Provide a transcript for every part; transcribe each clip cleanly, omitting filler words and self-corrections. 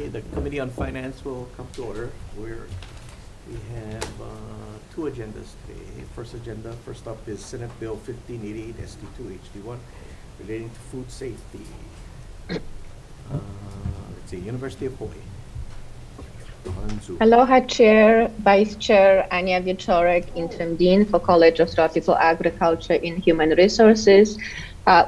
Okay, the Committee on Finance will come to order. We have two agendas today. First up is Senate Bill 1588 ST2 HD1 relating to food safety. Let's see, University of Hawaii. On Zoom. Aloha Chair, Vice Chair Anya Wieczorek, Interim Dean for College of Tropical Agriculture and Human Resources.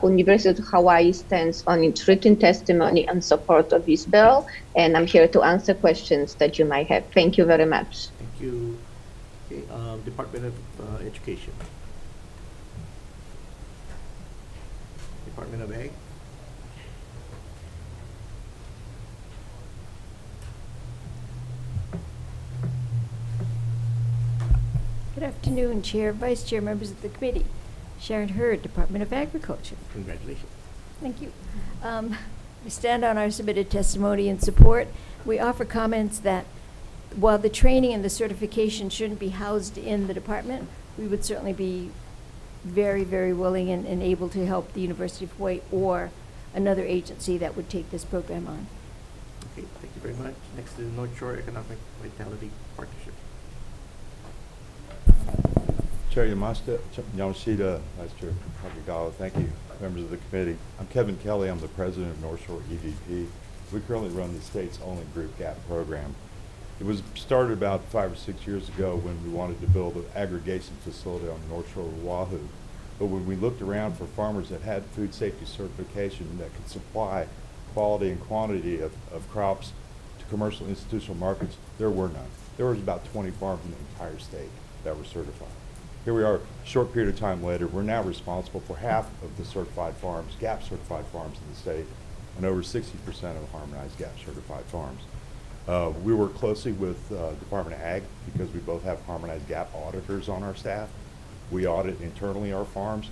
University of Hawaii stands on its written testimony in support of this bill, and I'm here to answer questions that you might have. Thank you very much. Thank you. Okay, Department of Education. Department of Ag. Good afternoon, Chair, Vice Chair, members of the committee. Sharon Hurd, Department of Agriculture. Congratulations. Thank you. We stand on our submitted testimony in support. We offer comments that while the training and the certification shouldn't be housed in the department, we would certainly be very, very willing and able to help the University of Hawaii or another agency that would take this program on. Okay, thank you very much. Next is North Shore Economic Vitality Partnership. Chair Yamashita, Vice Chair Kagagawa, thank you, members of the committee. I'm Kevin Kelly, I'm the president of North Shore EVP. We currently run the state's only group GAP program. It was started about 5 or 6 years ago when we wanted to build an aggregation facility on the North Shore of Oahu. But when we looked around for farmers that had food safety certification that could supply quality and quantity of crops to commercial institutional markets, there were none. There was about 20 farms in the entire state that were certified. Here we are, a short period of time later, we're now responsible for half of the certified farms, GAP certified farms in the state, and over 60% of harmonized GAP certified farms. We work closely with Department of Ag because we both have harmonized GAP auditors on our staff. We audit internally our farms.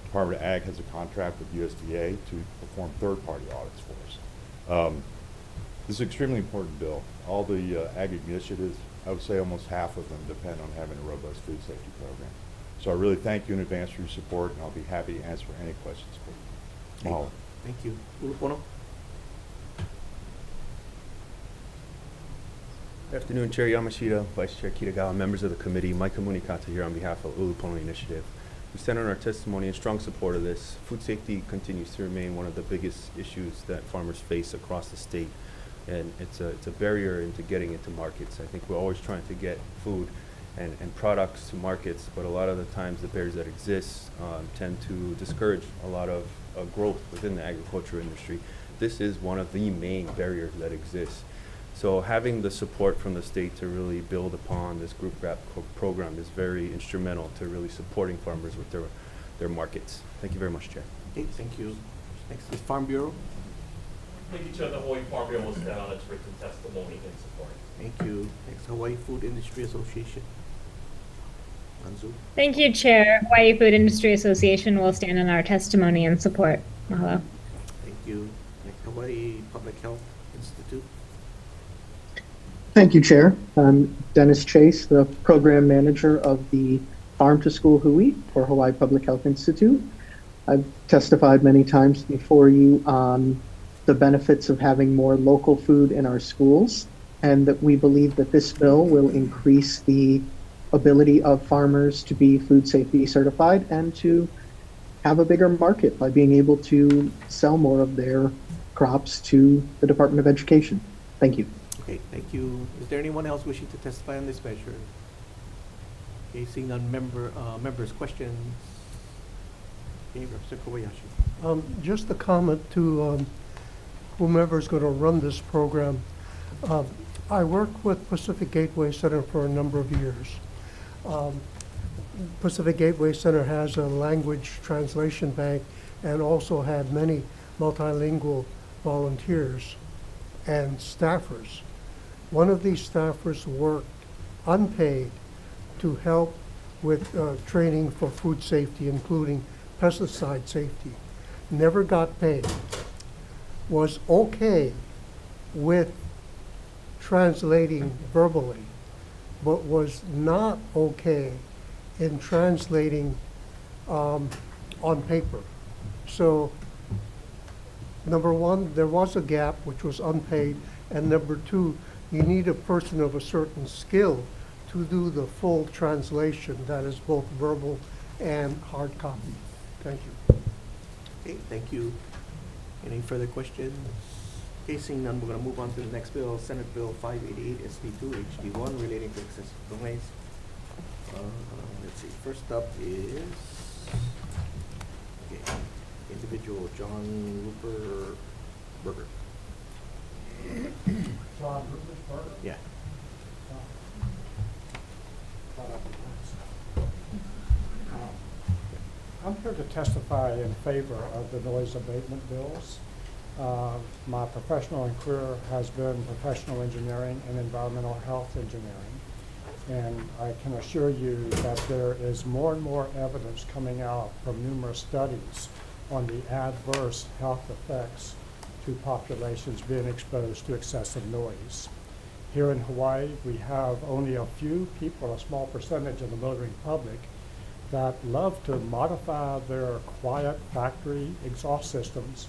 Department of Ag has a contract with USDA to perform third-party audits for us. This is an extremely important bill. All the ag initiatives, I would say almost half of them depend on having a robust food safety program. So I really thank you in advance for your support, and I'll be happy to answer any questions for you. Mahalo. Thank you. Ulupono. Good afternoon, Chair Yamashita, Vice Chair Kitagawa, members of the committee. Mike Munikata here on behalf of Ulupono Initiative. We stand on our testimony in strong support of this. Food safety continues to remain one of the biggest issues that farmers face across the state. And it's a barrier into getting into markets. I think we're always trying to get food and products to markets, but a lot of the times the barriers that exist tend to discourage a lot of growth within the agriculture industry. This is one of the main barriers that exists. So having the support from the state to really build upon this group GAP program is very instrumental to really supporting farmers with their markets. Thank you very much, Chair. Okay, thank you. Next is Farm Bureau. Thank you, Chair. The Hawaii Farm Bureau will stand on its written testimony in support. Thank you. Next, Hawaii Food Industry Association. Anzu. Thank you, Chair. Hawaii Food Industry Association will stand on our testimony and support. Mahalo. Thank you. Next, Hawaii Public Health Institute. Thank you, Chair. I'm Dennis Chase, the Program Manager of the Farm to School Hui for Hawaii Public Health Institute. I've testified many times before you on the benefits of having more local food in our schools, and that we believe that this bill will increase the ability of farmers to be food safety certified and to have a bigger market by being able to sell more of their crops to the Department of Education. Thank you. Okay, thank you. Is there anyone else wishing to testify on this measure? Okay, seeing none, members' questions. Okay, Representative Kobayashi. Just a comment to whomever is going to run this program. I worked with Pacific Gateway Center for a number of years. Pacific Gateway Center has a language translation bank and also had many multilingual volunteers and staffers. One of these staffers worked unpaid to help with training for food safety, including pesticide safety. Never got paid. Was okay with translating verbally, but was not okay in translating on paper. So number one, there was a gap which was unpaid, And number two, you need a person of a certain skill to do the full translation, that is both verbal and hard copy. Thank you. Okay, thank you. Any further questions? Okay, seeing none, we're gonna move on to the next bill, Senate Bill 588, ST2, HD1, relating to excessive noise. Let's see, first up is, okay, individual John Rupert Berger. John Rupert. Yeah. I'm here to testify in favor of the noise abatement bills. My professional career has been professional engineering and environmental health engineering. And I can assure you that there is more and more evidence coming out from numerous studies on the adverse health effects to populations being exposed to excessive noise. Here in Hawaii, we have only a few people, a small percentage of the motoring public, that love to modify their quiet factory exhaust systems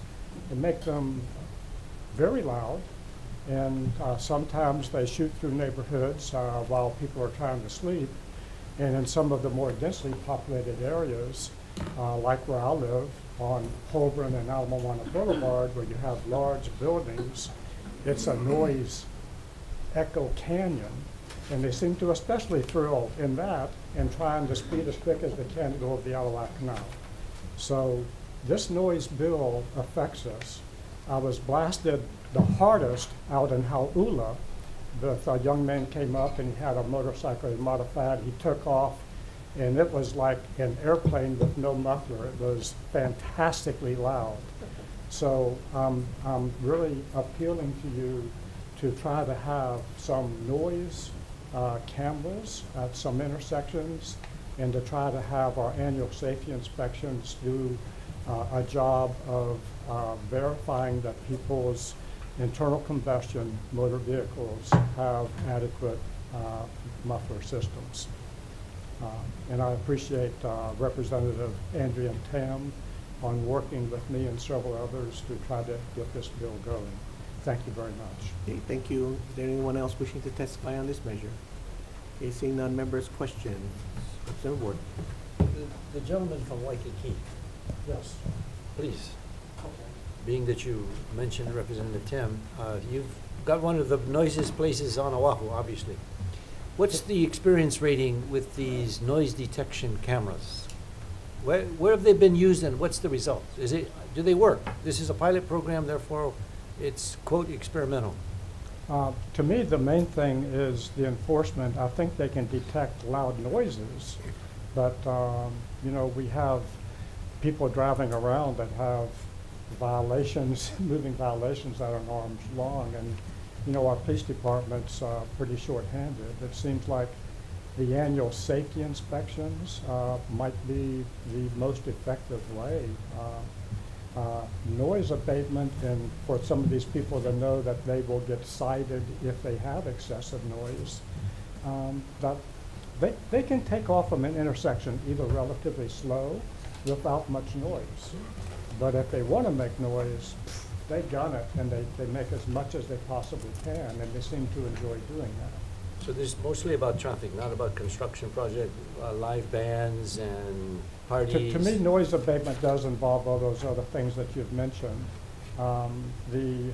and make them very loud. And sometimes they shoot through neighborhoods while people are trying to sleep. And in some of the more densely populated areas, like where I live on Holborn and Alamo Moana Boulevard, where you have large buildings, it's a noise echo canyon. And they seem to especially thrill in that and trying to speed as quick as they can to go over the Alawak Canal. So this noise bill affects us. I was blasted the hardest out in Hau'ula. A young man came up and he had a motorcycle he modified. He took off and it was like an airplane with no muffler. It was fantastically loud. So I'm really appealing to you to try to have some noise cameras at some intersections and to try to have our annual safety inspections do a job of verifying that people's internal combustion motor vehicles have adequate muffler systems. And I appreciate Representative Andrea Tam on working with me and several others to try to get this bill going. Thank you very much. Okay, thank you. Is there anyone else wishing to testify on this measure? Okay, seeing none, members' questions. Representative Ward. The gentleman from Waikiki, Yes. please. Being that you mentioned Representative Tim, you've got one of the noisiest places on Oahu, obviously. What's the experience rating with these noise detection cameras? Where have they been used and what's the result? Do they work? This is a pilot program, therefore it's, quote, experimental. To me, the main thing is the enforcement. I think they can detect loud noises, but you know, we have people driving around that have violations, moving violations that are an arm's long, and you know, our police department's pretty short-handed. It seems like the annual safety inspections might be the most effective way. Noise abatement, and for some of these people to know that they will get cited if they have excessive noise, that they can take off from an intersection either relatively slow without much noise. But if they want to make noise, they gun it and they make as much as they possibly can, and they seem to enjoy doing that. So this is mostly about traffic, not about construction project, live bands and parties? To me, noise abatement does involve all those other things that you've mentioned. The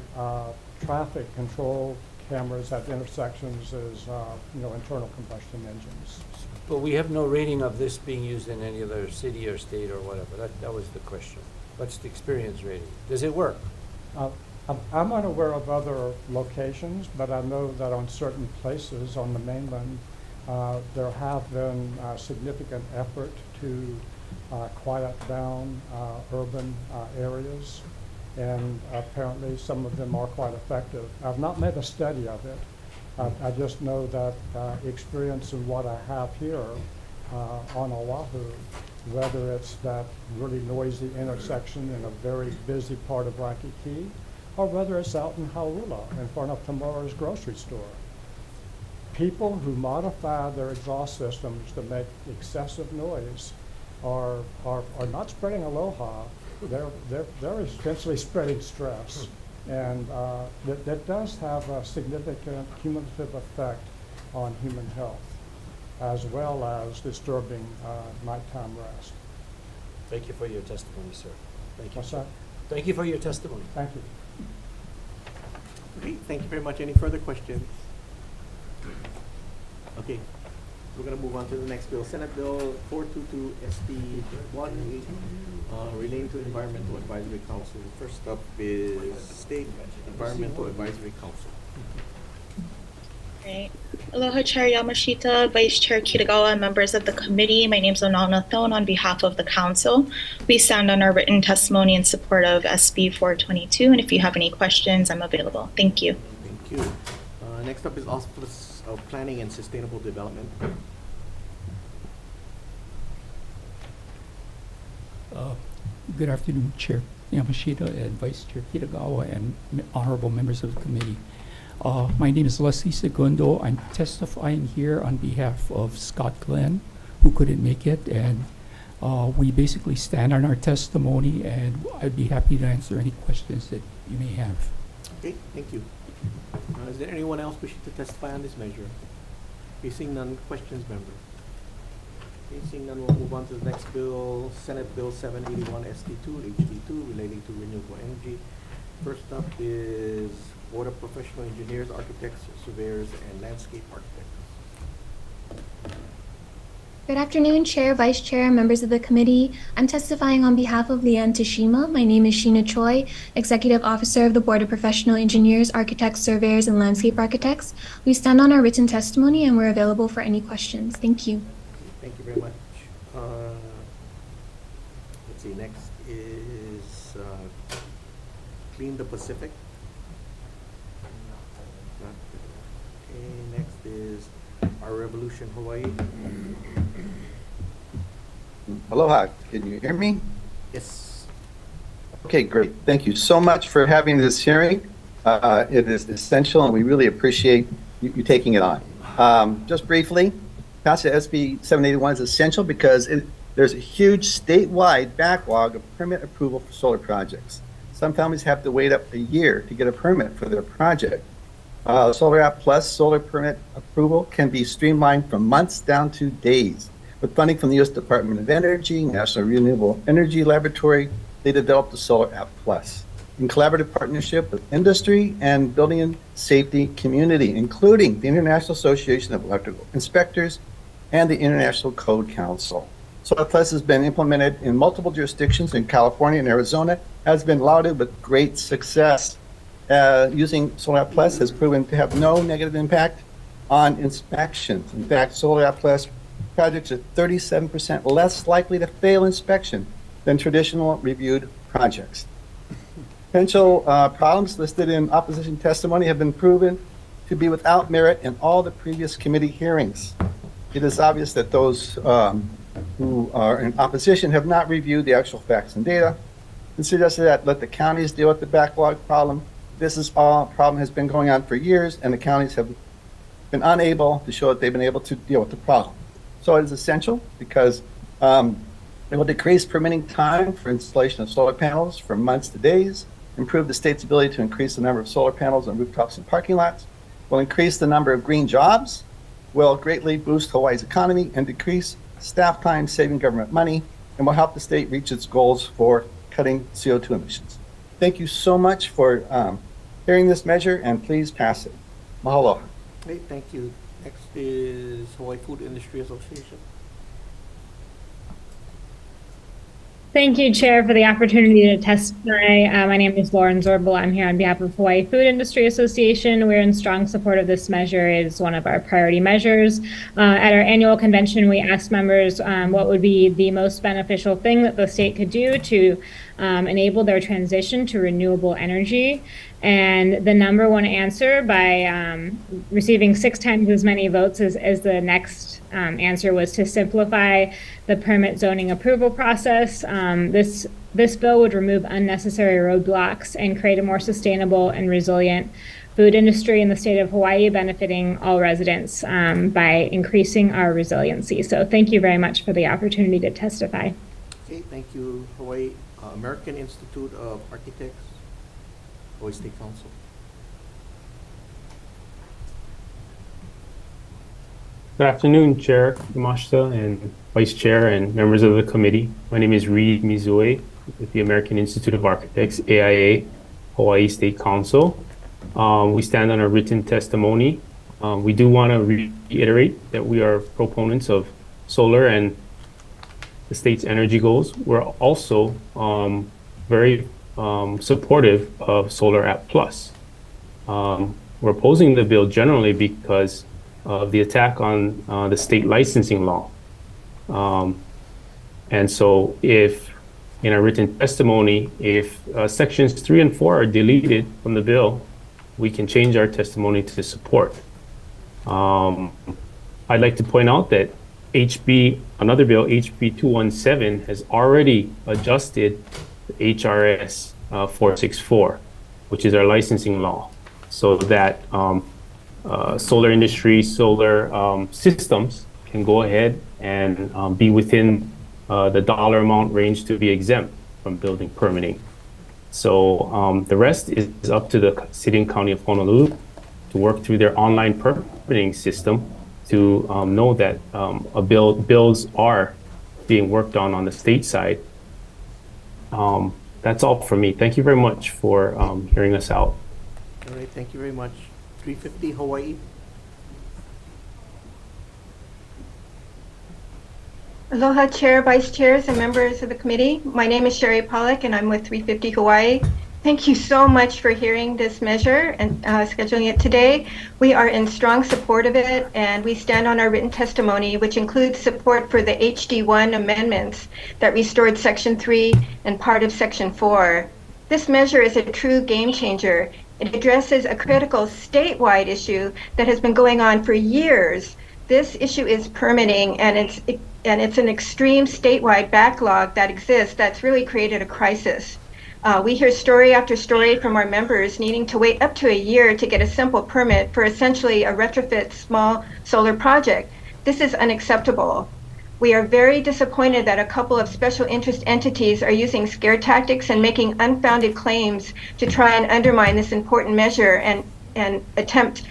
traffic control cameras at intersections is, you know, internal combustion engines. But we have no rating of this being used in any other city or state or whatever. That was the question. What's the experience rating? Does it work? I'm unaware of other locations, but I know that on certain places on the mainland, there have been significant effort to quiet down urban areas, and apparently some of them are quite effective. I've not made a study of it. I just know that experience in what I have here on Oahu, whether it's that really noisy intersection in a very busy part of Waikiki, or whether it's out in Hau'ula in front of Tomorrow's grocery store. People who modify their exhaust systems to make excessive noise are not spreading aloha. They're essentially spreading stress. And that does have a significant cumulative effect on human health, as well as disturbing nighttime rest. Thank you for your testimony, sir. Thank you. What's that? Thank you for your testimony. Thank you. Okay, thank you very much. Any further questions? Okay, we're gonna move on to the next bill. Senate Bill 422 ST1 relating to Environmental Advisory Council. First up is State Environmental Advisory Council. Right. Aloha, Chair Yamashita, Vice Chair Kitagawa, and members of the committee. My name is Onana Thone on behalf of the council. We stand on our written testimony in support of SB 422, and if you have any questions, I'm available. Thank you. Thank you. Next up is Office of Planning and Sustainable Development. Good afternoon, Chair Yamashita and Vice Chair Kitagawa and honorable members of the committee. My name is Leslie Segundo. I'm testifying here on behalf of Scott Glenn, who couldn't make it, and we basically stand on our testimony, and I'd be happy to answer any questions that you may have. Okay, thank you. Is there anyone else wishing to testify on this measure? Seeing none, questions, member? Seeing none, we'll move on to the next bill, Senate Bill 781 ST2 HD2 relating to renewable energy. First up is Board of Professional Engineers, Architects, Surveyors, and Landscape Architects. Good afternoon, Chair, Vice Chair, members of the committee. I'm testifying on behalf of Leanne Tashima. My name is Sheena Choi, Executive Officer of the Board of Professional Engineers, Architects, Surveyors, and Landscape Architects. We stand on our written testimony and we're available for any questions. Thank you. Thank you very much. Let's see, next is Clean the Pacific. Okay, next is Our Revolution Hawaii. Aloha, can you hear me? Yes. Okay, great. Thank you so much for having this hearing. It is essential and we really appreciate you taking it on. Just briefly, passage of SB 781 is essential because there's a huge statewide backlog of permit approval for solar projects. Some families have to wait up a year to get a permit for their project. Solar App Plus solar permit approval can be streamlined from months down to days. With funding from the U.S. Department of Energy, National Renewable Energy Laboratory, they developed the Solar App Plus in collaborative partnership with industry and building and safety community, including the International Association of Electrical Inspectors and the International Code Council. Solar Plus has been implemented in multiple jurisdictions in California and Arizona, has been lauded with great success. Using Solar App Plus has proven to have no negative impact on inspections. In fact, Solar App Plus projects are 37% less likely to fail inspection than traditional reviewed projects. Potential problems listed in opposition testimony have been proven to be without merit in all the previous committee hearings. It is obvious that those who are in opposition have not reviewed the actual facts and data and suggested that let the counties deal with the backlog problem. This is all problem has been going on for years, and the counties have been unable to show that they've been able to deal with the problem. So it is essential because it will decrease permitting time for installation of solar panels from months to days, improve the state's ability to increase the number of solar panels on rooftops and parking lots, will increase the number of green jobs, will greatly boost Hawaii's economy and decrease staff time, saving government money, and will help the state reach its goals for cutting CO2 emissions. Thank you so much for hearing this measure, and please pass it. Mahalo. Great, thank you. Next is Hawaii Food Industry Association. Thank you, Chair, for the opportunity to testify. My name is Lauren Zorbel. I'm here on behalf of Hawaii Food Industry Association. We're in strong support of this measure. It is one of our priority measures. At our annual convention, we asked members what would be the most beneficial thing that the state could do to enable their transition to renewable energy. And the number one answer, by receiving 6 times as many votes as the next answer, was to simplify the permit zoning approval process. This bill would remove unnecessary roadblocks and create a more sustainable and resilient food industry in the state of Hawaii, benefiting all residents by increasing our resiliency. So thank you very much for the opportunity to testify. Okay, thank you. Hawaii American Institute of Architects. Hawaii State Council. Good afternoon, Chair Yamashita and Vice Chair and members of the committee. My name is Reed Mizue with the American Institute of Architects, AIA, Hawaii State Council. We stand on our written testimony. We do want to reiterate that we are proponents of solar and the state's energy goals. We're also very supportive of Solar App Plus. We're opposing the bill generally because of the attack on the state licensing law. And so if, in our written testimony, if sections 3 and 4 are deleted from the bill, we can change our testimony to support. I'd like to point out that another bill, HB 217, has already adjusted the HRS 464, which is our licensing law, so that solar industry, solar systems can go ahead and be within the dollar amount range to be exempt from building permitting. So the rest is up to the City and County of Honolulu to work through their online permitting system to know that bills are being worked on the state side. That's all from me. Thank you very much for hearing us out. All right, thank you very much. 350 Hawaii. Aloha, Chair, Vice Chairs, and members of the committee. My name is Sherry Pollack, and I'm with 350 Hawaii. Thank you so much for hearing this measure and scheduling it today. We are in strong support of it, and we stand on our written testimony, which includes support for the HD1 amendments that restored Section 3 and part of Section 4. This measure is a true game changer. It addresses a critical statewide issue that has been going on for years. This issue is permitting, and it's an extreme statewide backlog that exists that's really created a crisis. We hear story after story from our members needing to wait up to a year to get a simple permit for essentially a retrofit small solar project. This is unacceptable. We are very disappointed that a couple of special interest entities are using scare tactics and making unfounded claims to try and undermine this important measure and attempt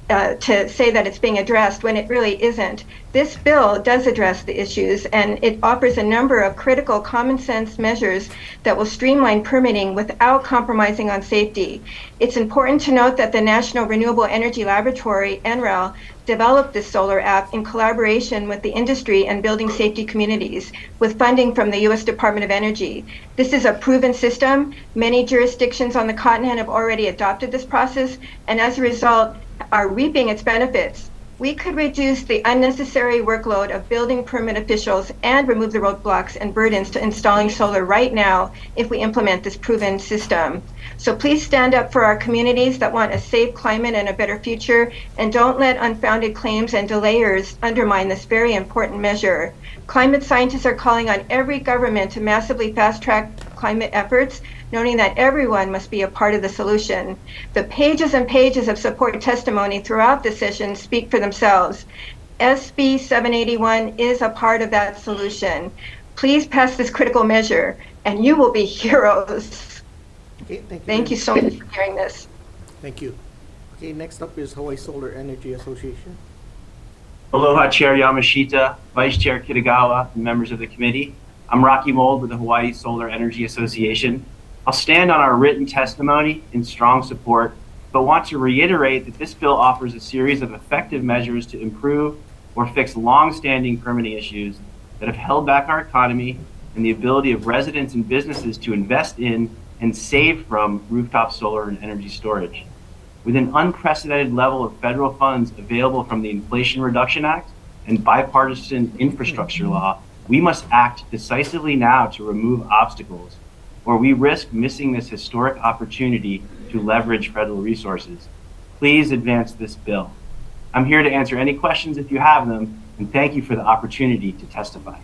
to say that it's being addressed when it really isn't. This bill does address the issues, and it offers a number of critical common sense measures that will streamline permitting without compromising on safety. It's important to note that the National Renewable Energy Laboratory, NREL, developed this solar app in collaboration with the industry and building safety communities with funding from the U.S. Department of Energy. This is a proven system. Many jurisdictions on the continent have already adopted this process, and as a result, are reaping its benefits. We could reduce the unnecessary workload of building permit officials and remove the roadblocks and burdens to installing solar right now if we implement this proven system. So please stand up for our communities that want a safe climate and a better future, and don't let unfounded claims and delayers undermine this very important measure. Climate scientists are calling on every government to massively fast-track climate efforts, noting that everyone must be a part of the solution. The pages and pages of support testimony throughout the session speak for themselves. SB 781 is a part of that solution. Please pass this critical measure, and you will be heroes. Okay, Thank you so much for hearing this. Thank you. Okay, next up is Hawaii Solar Energy Association. Aloha, Chair Yamashita, Vice Chair Kitagawa, and members of the committee. I'm Rocky Mold with the Hawaii Solar Energy Association. I'll stand on our written testimony in strong support, but want to reiterate that this bill offers a series of effective measures to improve or fix long-standing permitting issues that have held back our economy and the ability of residents and businesses to invest in and save from rooftop solar and energy storage. With an unprecedented level of federal funds available from the Inflation Reduction Act and bipartisan infrastructure law, we must act decisively now to remove obstacles, or we risk missing this historic opportunity to leverage federal resources. Please advance this bill. I'm here to answer any questions if you have them, and thank you for the opportunity to testify.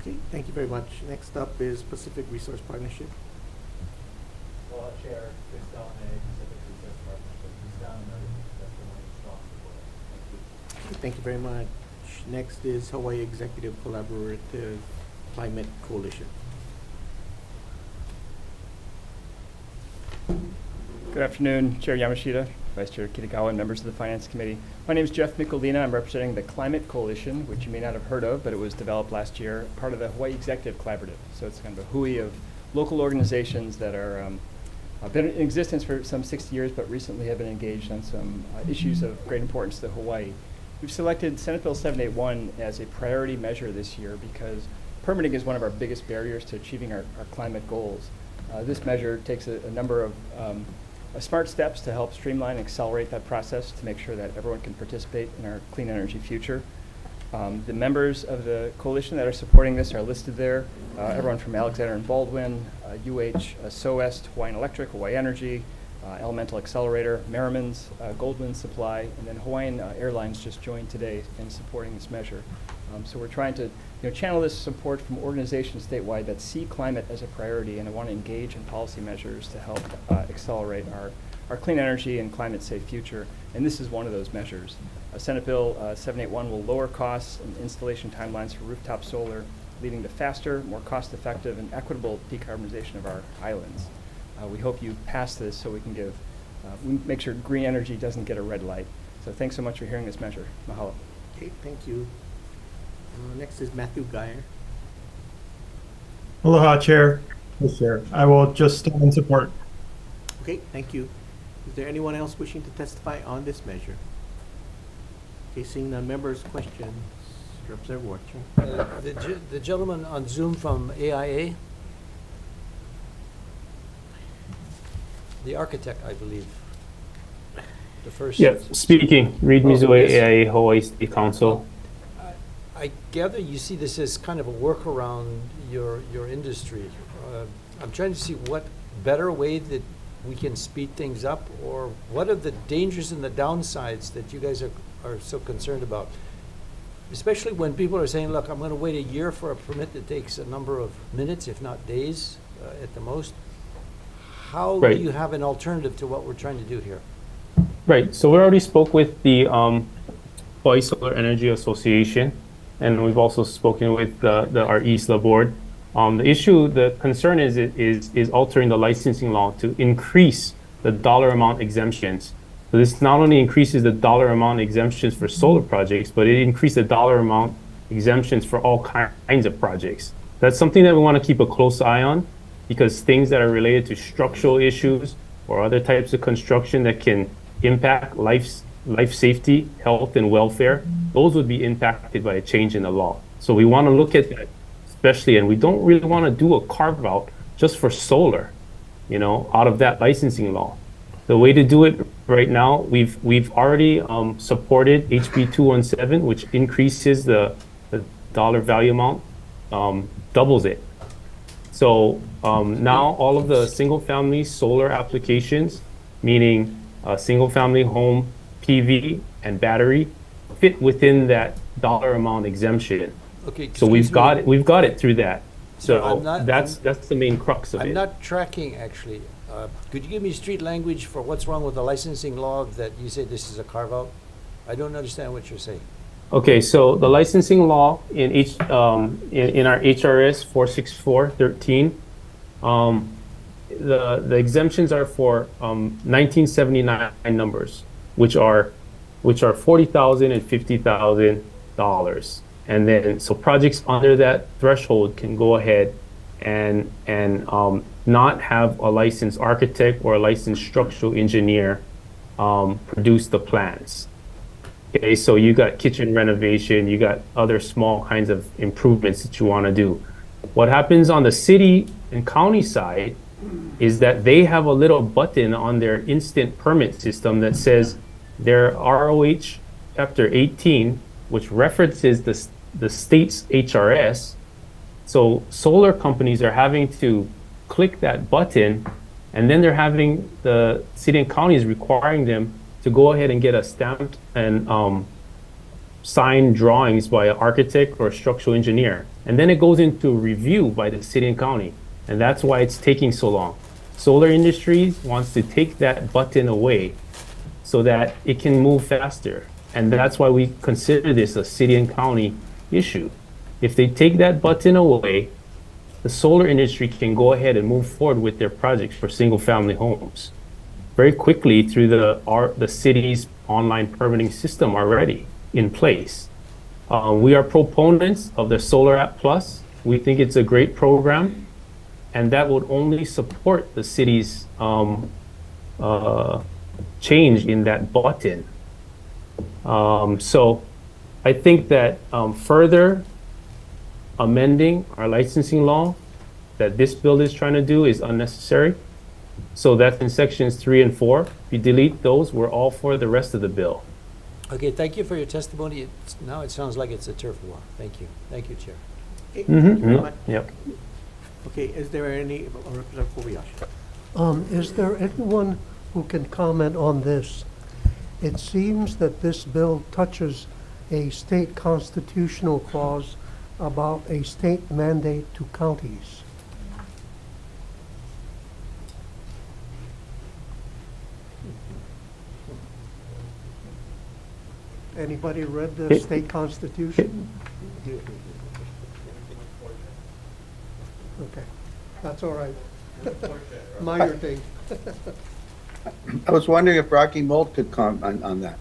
Okay, thank you very much. Next up is Pacific Resource Partnership. Chair, based on a Pacific Resource Partnership, we stand on our testimony strong support. Okay, thank you very much. Next is Hawaii Executive Collaborative Climate Coalition. Good afternoon, Chair Yamashita, Vice Chair Kitagawa, and members of the Finance Committee. My name is Jeff Michelina. I'm representing the Climate Coalition, which you may not have heard of, but it was developed last year, part of the Hawaii Executive Collaborative. So it's kind of a hui of local organizations that are been in existence for some 60 years, but recently have been engaged on some issues of great importance to Hawaii. We've selected Senate Bill 781 as a priority measure this year because permitting is one of our biggest barriers to achieving our climate goals. This measure takes a number of smart steps to help streamline and accelerate that process to make sure that everyone can participate in our clean energy future. The members of the coalition that are supporting this are listed there. Everyone from Alexander and Baldwin, SOEST, Hawaiian Electric, Hawaii Energy, Elemental Accelerator, Merriman's, Goldman Supply, and then Hawaiian Airlines just joined today in supporting this measure. So we're trying to channel this support from organizations statewide that see climate as a priority and want to engage in policy measures to help accelerate our clean energy and climate safe future. And this is one of those measures. Senate Bill 781 will lower costs and installation timelines for rooftop solar, leading to faster, more cost-effective, and equitable decarbonization of our islands. We hope you pass this so we can make sure green energy doesn't get a red light. So thanks so much for hearing this measure. Mahalo. Okay, thank you. Next is Matthew Geyer. Aloha, Chair. Yes, Chair. I will just stand in support. Okay, thank you. Is there anyone else wishing to testify on this measure? Okay, seeing none, members, questions. Representative Warcher. The gentleman on Zoom from AIA, the architect, I believe. The first. Yeah, speaking. Reed Mizue, yes. AIA, Hawaii State Council. I gather you see this as kind of a workaround your industry. I'm trying to see what better way that we can speed things up, or what are the dangers and the downsides that you guys are so concerned about? Especially when people are saying, look, I'm going to wait a year for a permit that takes a number of minutes, if not days at the most. How Right. do you have an alternative to what we're trying to do here? Right. So we already spoke with the Hawaii Solar Energy Association, and we've also spoken with our ISLA board. The concern is altering the licensing law to increase the dollar amount exemptions. So this not only increases the dollar amount exemptions for solar projects, but it increases the dollar amount exemptions for all kinds of projects. That's something that we want to keep a close eye on, because things that are related to structural issues or other types of construction that can impact life safety, health, and welfare, those would be impacted by a change in the law. So we want to look at that especially, and we don't really want to do a carve out just for solar, out of that licensing law. The way to do it right now, we've already supported HB 217, which increases the dollar value amount, doubles it. So now all of the single-family solar applications, meaning a single-family home, PV, and battery, fit within that dollar amount exemption. Okay. So we've got it through that. So I'm that's the main crux of it. I'm not tracking, actually. Could you give me street language for what's wrong with the licensing law that you say this is a carve-out? I don't understand what you're saying. Okay, so the licensing law in our HRS 46413, the exemptions are for 1979 numbers, which are $40,000 and $50,000, and then so projects under that threshold can go ahead and not have a licensed architect or a licensed structural engineer produce the plans. Okay, so you got kitchen renovation, you got other small kinds of improvements that you want to do. What happens on the city and county side is that they have a little button on their instant permit system that says their ROH Chapter 18, which references the state's HRS. So solar companies are having to click that button, and then they're having the city and counties requiring them to go ahead and get a stamped and signed drawings by an architect or a structural engineer. And then it goes into review by the city and county. And that's why it's taking so long. Solar industry wants to take that button away so that it can move faster. And that's why we consider this a city and county issue. If they take that button away, the solar industry can go ahead and move forward with their projects for single family homes. very quickly through the city's online permitting system already in place. We are proponents of the Solar App Plus. We think it's a great program, and that would only support the city's change in that button. So I think that further amending our licensing law that this bill is trying to do is unnecessary. So that's in sections 3 and 4. If you delete those, we're all for the rest of the bill. Okay, thank you for your testimony. Now it sounds like it's a turf war. Thank you. Thank you, Chair. Okay, thank you very much. Yep. Okay, is there any, Representative Kobayashi? Is there anyone who can comment on this? It seems that this bill touches a state constitutional clause about a state mandate to counties. Anybody read the state constitution? Okay, that's all right. Minor thing. I was wondering if Rocky Mold could comment on that.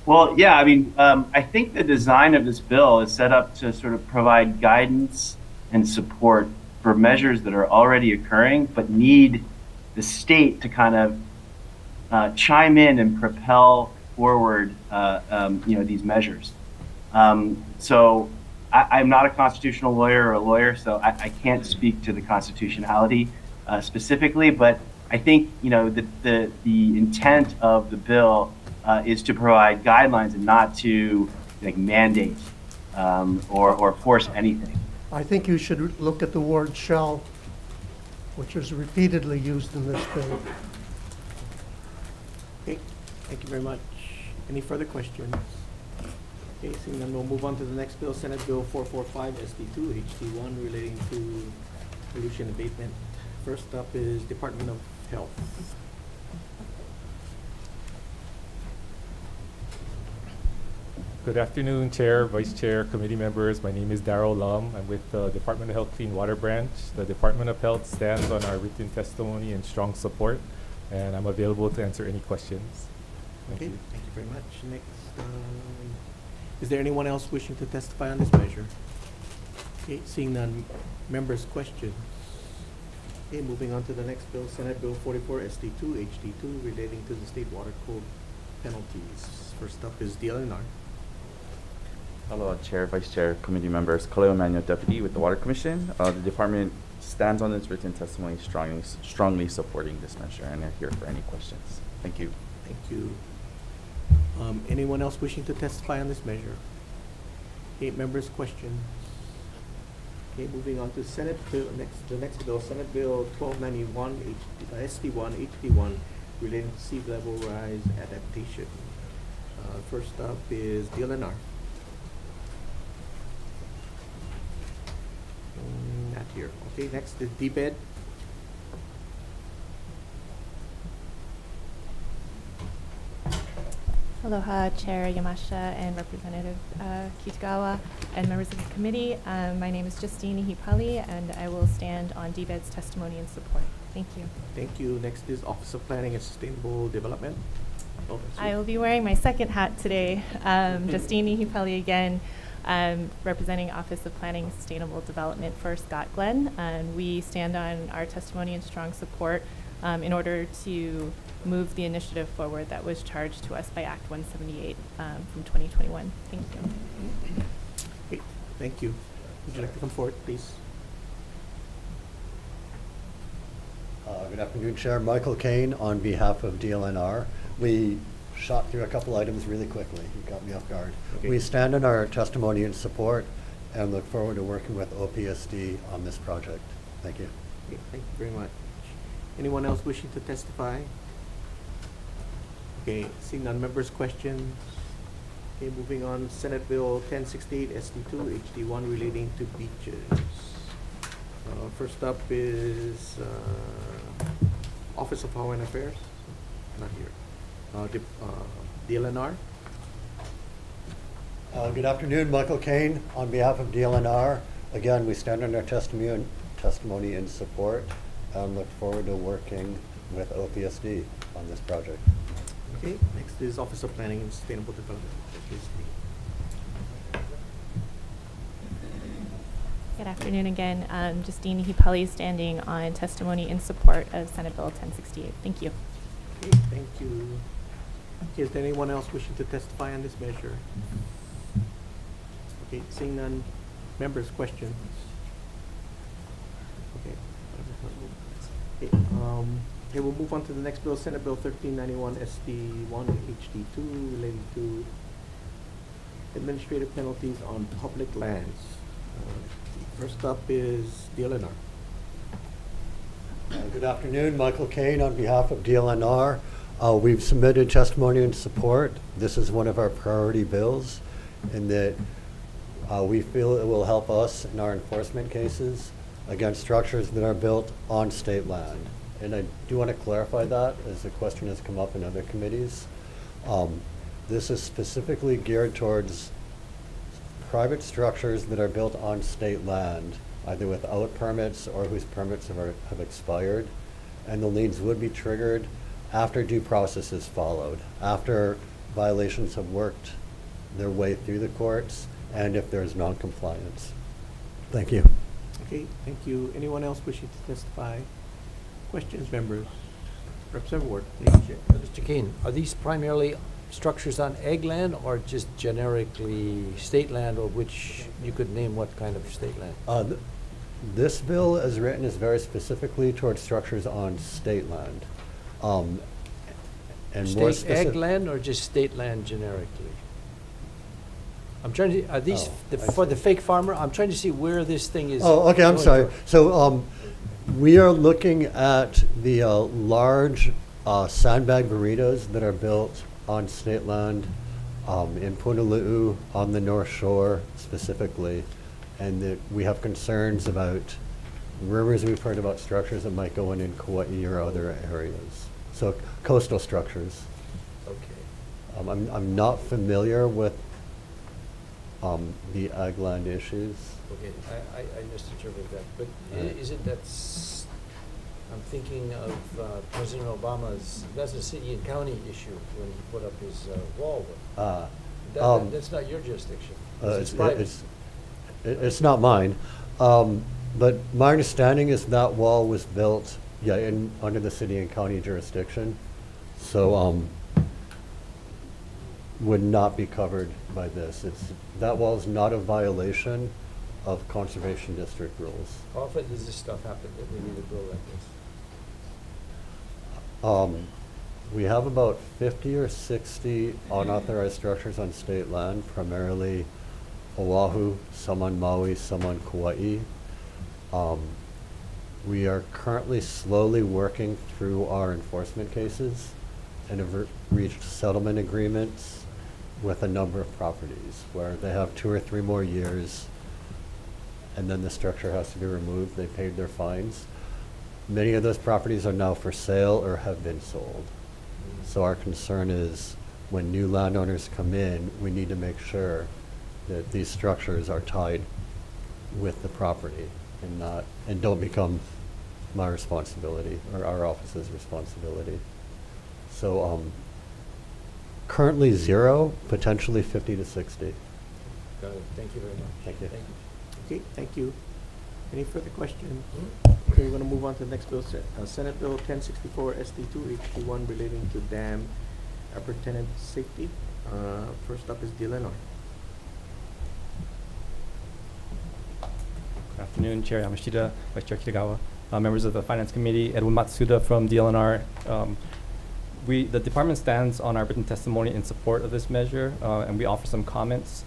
Well, yeah, I mean, I think the design of this bill is set up to sort of provide guidance and support for measures that are already occurring, but need the state to kind of chime in and propel forward, these measures. So I'm not a constitutional lawyer or a lawyer, so I can't speak to the constitutionality specifically, but I think, the intent of the bill is to provide guidelines and not to mandate or force anything. I think you should look at the word shall, which is repeatedly used in this bill. Okay, thank you very much. Any further questions? Okay, seeing none, we'll move on to the next bill, Senate Bill 445 SD2 HD1 relating to pollution abatement. First up is Department of Health. Good afternoon, Chair, Vice Chair, committee members. My name is Darrell Lum. I'm with the Department of Health Clean Water Branch. The Department of Health stands on our written testimony and strong support, and I'm available to answer any questions. Thank you. Thank you very much. Next, is there anyone else wishing to testify on this measure? Okay, seeing none, members' questions. Okay, moving on to the next bill, Senate Bill 44 SD2 HD2 relating to the State Water Code penalties. First up is DLNR. Hello, Chair, Vice Chair, committee members. Kaleo Manuel, Deputy with the Water Commission. The department stands on its written testimony strongly supporting this measure, and are here for any questions. Thank you. Thank you. Anyone else wishing to testify on this measure? Okay, members' questions. Okay, moving on to Senate Bill, the next bill, Senate Bill 1291 SD1 HD1 relating to sea level rise adaptation. First up is DLNR. Not here. Okay, next is DBED. Aloha, Chair Yamashita and Representative Kitagawa and members of the committee. My name is Justine Ihipali, and I will stand on DBED's testimony and support. Thank you. Thank you. Next is Office of Planning and Sustainable Development. Oh, I will be wearing my second hat today. Justine Ihipali again, representing Office of Planning and Sustainable Development for Scott Glenn. And we stand on our testimony and strong support in order to move the initiative forward that was charged to us by Act 178 from 2021. Thank you. Okay, thank you. Would you like to come forward, please? Good afternoon, Chair. Michael Kane on behalf of DLNR. We shot through a couple items really quickly. You got me off guard. Okay. We stand in our testimony and support and look forward to working with OPSD on this project. Thank you. Okay, thank you very much. Anyone else wishing to testify? Okay, seeing none, members' questions. Okay, moving on, Senate Bill 1068 SD2 HD1 relating to beaches. First up is Office of Hawaiian Affairs. Not here. DLNR. Good afternoon, Michael Kane on behalf of DLNR. again, we stand on our testimony in support and look forward to working with OPSD on this project. Okay, next is Office of Planning and Sustainable Development. Good afternoon again. Justine Hipali standing on testimony in support of Senate Bill 1068. Thank you. Okay, thank you. Okay, is there anyone else wishing to testify on this measure? Okay, seeing none. Members, questions? Okay. Okay, we'll move on to the next bill, Senate Bill 1391 SD1 HD2, relating to administrative penalties on public lands. First up is DLNR. Good afternoon, Michael Kane on behalf of DLNR. We've submitted testimony in support. This is one of our priority bills in that we feel it will help us in our enforcement cases against structures that are built on state land. And I do want to clarify that, as the question has come up in other committees. This is specifically geared towards private structures that are built on state land, either without permits or whose permits have expired. And the liens would be triggered after due process is followed, after violations have worked their way through the courts, and if there's non-compliance. Thank you. Okay, thank you. Anyone else wishing to testify? Questions, members? Representative Ward, please. Mr. Kane, are these primarily structures on ag land or just generically state land, or which you could name what kind of state land? This bill, as written, is very specifically towards structures on state land. And more State ag land or just state land generically? I'm trying to, are these, for the fake farmer, I'm trying to see where this thing is. Oh, okay, I'm going sorry. for. So we are looking at the large sandbag burritos that are built on state land in Punaluu, on the North Shore specifically, and that we have concerns about rumors we've heard about structures that might go in Kauai or other areas. So coastal structures. Okay. I'm not familiar with the ag land issues. Okay, I misinterpreted that, but isn't that, I'm thinking of President Obama's, that's a city and county issue when he put up his wall. That's not your jurisdiction. It's private. It's not mine. But my understanding is that wall was built, under the city and county jurisdiction. So would not be covered by this. That wall is not a violation of conservation district rules. How often does this stuff happen that we need a bill like this? We have about 50 or 60 unauthorized structures on state land, primarily Oahu, some on Maui, some on Kauai. We are currently slowly working through our enforcement cases and have reached settlement agreements with a number of properties where they have 2 or 3 more years and then the structure has to be removed. They paid their fines. Many of those properties are now for sale or have been sold. So our concern is when new landowners come in, we need to make sure that these structures are tied with the property and don't become my responsibility or our office's responsibility. So currently 0, potentially 50 to 60. Got it. Thank you very much. Thank you. Okay, thank you. Any further questions? Okay, we're going to move on to the next bill, Senate Bill 1064 SD2 HD1 relating to dam appurtenant safety. First up is DLNR. Good afternoon, Chair Yamashita, Vice Chair Kitagawa, members of the Finance Committee, Edwin Matsuda from DLNR. The department stands on our written testimony in support of this measure, and we offer some comments.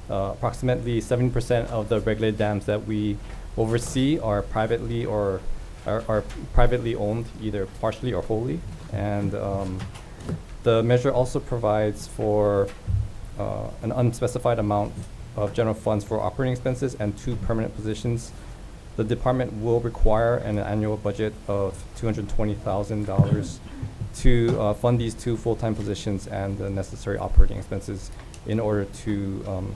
Approximately 70% of the regulated dams that we oversee are privately or are privately owned, either partially or wholly. And the measure also provides for an unspecified amount of general funds for operating expenses and 2 permanent positions. The department will require an annual budget of $220,000 to fund these 2 full-time positions and the necessary operating expenses in order to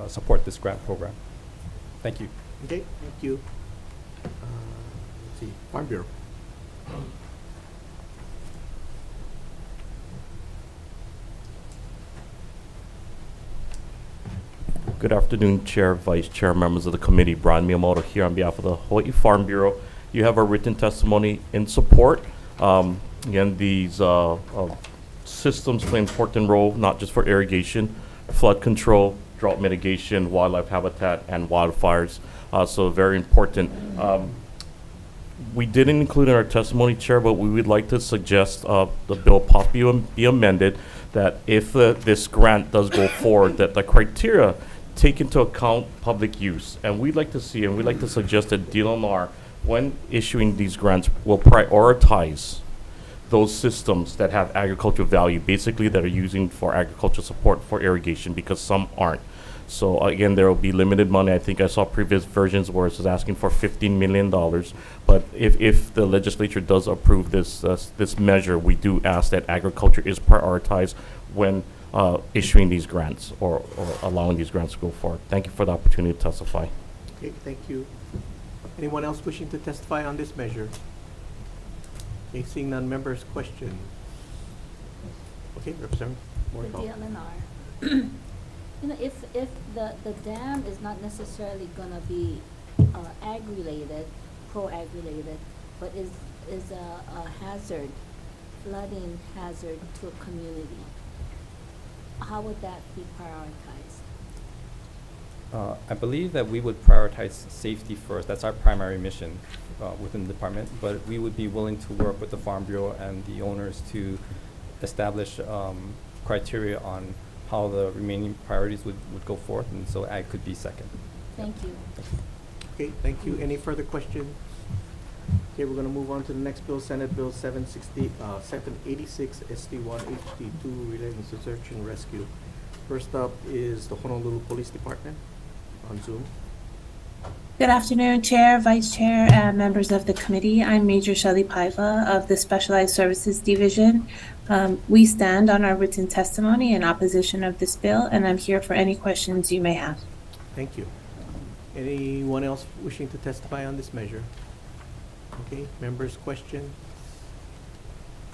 support this grant program. Thank you. Okay, thank you. Let's see, Farm Bureau. Good afternoon, Chair, Vice Chair, members of the committee. Brian Miyamoto here on behalf of the Hawaii Farm Bureau. You have a written testimony in support. Again, these systems play an important role, not just for irrigation, flood control, drought mitigation, wildlife habitat, and wildfires. So very important. We didn't include in our testimony, Chair, but we would like to suggest the bill possibly be amended, that if this grant does go forward, that the criteria take into account public use. And we'd like to see, and we'd like to suggest that DLNR, when issuing these grants, will prioritize those systems that have agricultural value, basically that are using for agricultural support for irrigation, because some aren't. So again, there will be limited money. I think I saw previous versions where it was asking for $15 million. But if the legislature does approve this measure, we do ask that agriculture is prioritized when issuing these grants or allowing these grants to go forward. Thank you for the opportunity to testify. Okay, thank you. Anyone else wishing to testify on this measure? Okay, seeing none, members, question. Okay, Representative Morikawa. DLNR. You know, if the dam is not necessarily gonna be ag-related, pro-ag-related, but is a hazard, flooding hazard to a community, how would that be prioritized? I believe that we would prioritize safety first. That's our primary mission within the department, but we would be willing to work with the Farm Bureau and the owners to establish criteria on how the remaining priorities would go forth, and so ag could be second. Thank you. Okay, thank you. Any further questions? Okay, we're going to move on to the next bill, Senate Bill 786 ST1 HT2 relating to search and rescue. First up is the Honolulu Police Department on Zoom. Good afternoon, Chair, Vice Chair, and members of the committee. I'm Major Shelley Paiva of the Specialized Services Division. We stand on our written testimony in opposition of this bill, and I'm here for any questions you may have. Thank you. Anyone else wishing to testify on this measure? Okay, members' questions?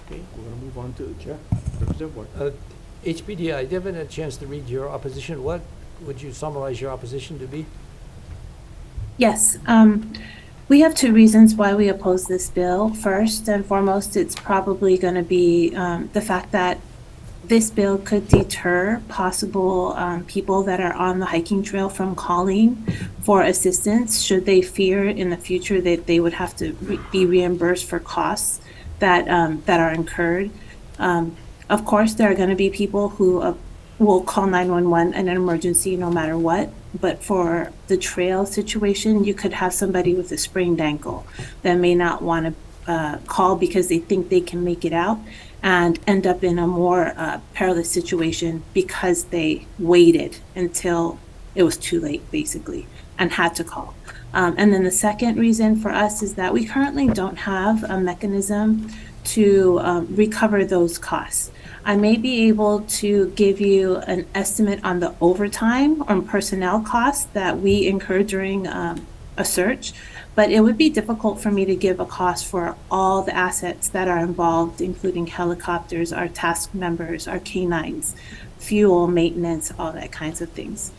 Okay, we're going to move on to Chair. Representative Ward. HPD, I haven't had a chance to read your opposition. What would you summarize your opposition to be? Yes, we have two reasons why we oppose this bill. First and foremost, it's probably going to be the fact that this bill could deter possible people that are on the hiking trail from calling for assistance should they fear in the future that they would have to be reimbursed for costs that are incurred. Of course, there are going to be people who will call 911 in an emergency no matter what. But for the trail situation, you could have somebody with a sprained ankle that may not want to call because they think they can make it out and end up in a more perilous situation because they waited until it was too late, basically, and had to call. And then the second reason for us is that we currently don't have a mechanism to recover those costs. I may be able to give you an estimate on the overtime or personnel costs that we incur during a search, but it would be difficult for me to give a cost for all the assets that are involved, including helicopters, our task members, our canines, fuel, maintenance, all that kinds of things.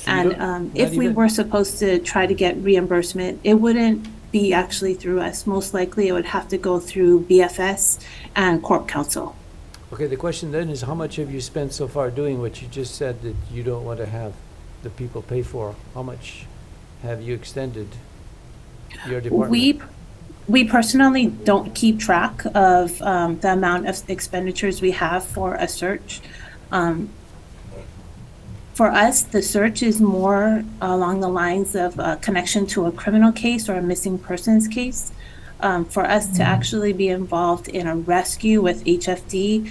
And if we were supposed to try to get reimbursement, it wouldn't be actually through us. Most likely it would have to go through BFS and Corp Counsel. Okay, the question then is, how much have you spent so far doing what you just said that you don't want to have the people pay for? How much have you extended your department? We personally don't keep track of the amount of expenditures we have for a search. For us, the search is more along the lines of a connection to a criminal case or a missing persons case. For us to actually be involved in a rescue with HFD,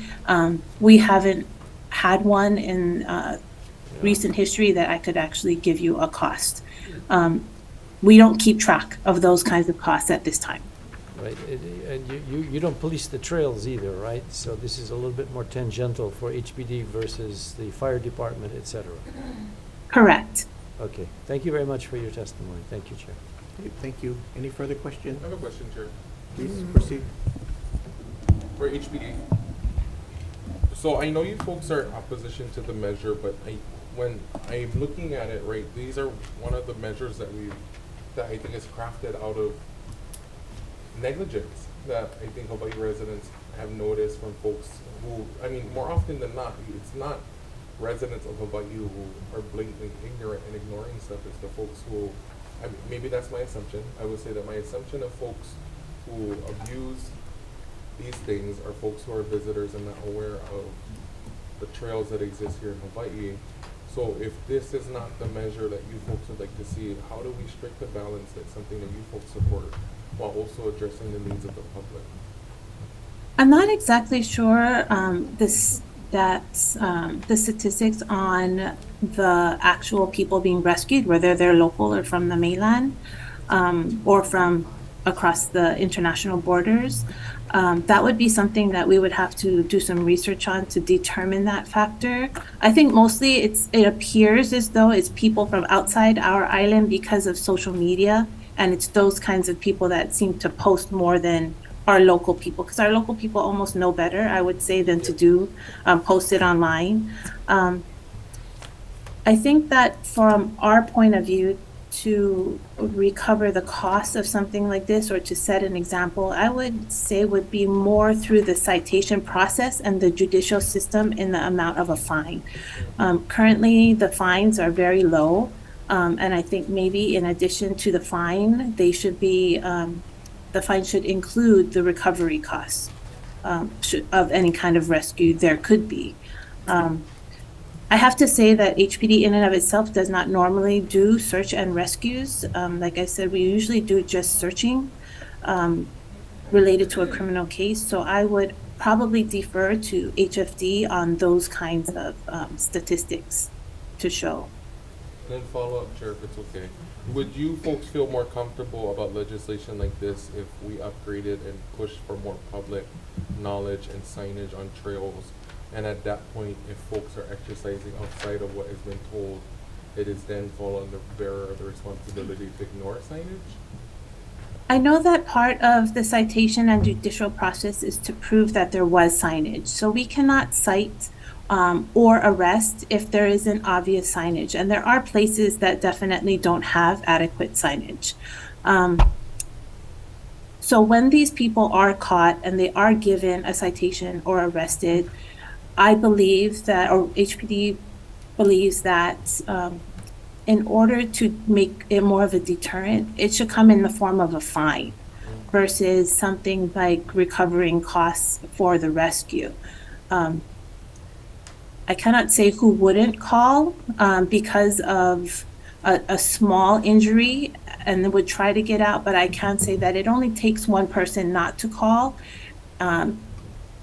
we haven't had one in recent history that I could actually give you a cost. We don't keep track of those kinds of costs at this time. Right, and you don't police the trails either, right? So this is a little bit more tangential for HPD versus the fire department, et cetera. Correct. Okay, thank you very much for your testimony. Thank you, Chair. Okay, thank you. Any further questions? I have a question, Chair. Please proceed. For HPD. So I know you folks are opposition to the measure, but when I'm looking at it, right, these are one of the measures that I think is crafted out of negligence that I think Hawaii residents have noticed from folks who, I mean, more often than not, it's not residents of Hawaii who are blatantly ignorant and ignoring stuff. It's the folks who, I mean, maybe that's my assumption. I would say that my assumption of folks who abuse these things are folks who are visitors and not aware of the trails that exist here in Hawaii. So if this is not the measure that you folks would like to see, how do we strike the balance that's something that you folks support while also addressing the needs of the public? I'm not exactly sure the statistics on the actual people being rescued, whether they're local or from the mainland, or from across the international borders. That would be something that we would have to do some research on to determine that factor. I think mostly it appears as though it's people from outside our island because of social media, and it's those kinds of people that seem to post more than our local people, because our local people almost know better, I would say, than to do post it online. I think that from our point of view, to recover the cost of something like this or to set an example, I would say would be more through the citation process and the judicial system in the amount of a fine. Currently, the fines are very low, and I think maybe in addition to the fine, they should be, the fine should include the recovery costs of any kind of rescue there could be. I have to say that HPD in and of itself does not normally do search and rescues. Like I said, we usually do just searching related to a criminal case. So I would probably defer to HFD on those kinds of statistics to show. And then follow up, Chair, if it's okay. Would you folks feel more comfortable about legislation like this if we upgraded and pushed for more public knowledge and signage on trails? And at that point, if folks are exercising outside of what has been told, it is then fall on the bearer of the responsibility to ignore signage? I know that part of the citation and judicial process is to prove that there was signage. So we cannot cite or arrest if there isn't obvious signage. And there are places that definitely don't have adequate signage. So when these people are caught and they are given a citation or arrested, I believe that, or HPD believes that in order to make it more of a deterrent, it should come in the form of a fine versus something like recovering costs for the rescue. I cannot say who wouldn't call because of a small injury and would try to get out, but I can say that it only takes one person not to call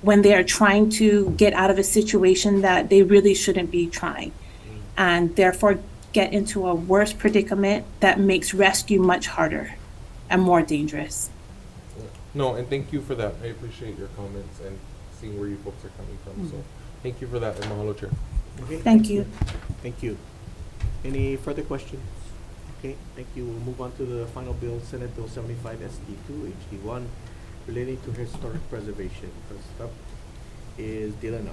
when they are trying to get out of a situation that they really shouldn't be trying, and therefore get into a worse predicament that makes rescue much harder and more dangerous. No, and thank you for that. I appreciate your comments and seeing where you folks are coming from. So thank you for that, and mahalo, Chair. Okay, Thank you. Thank you. Any further questions? Okay, thank you. We'll move on to the final bill, Senate Bill 75 ST2 HD1, relating to historic preservation. First up is Dylan.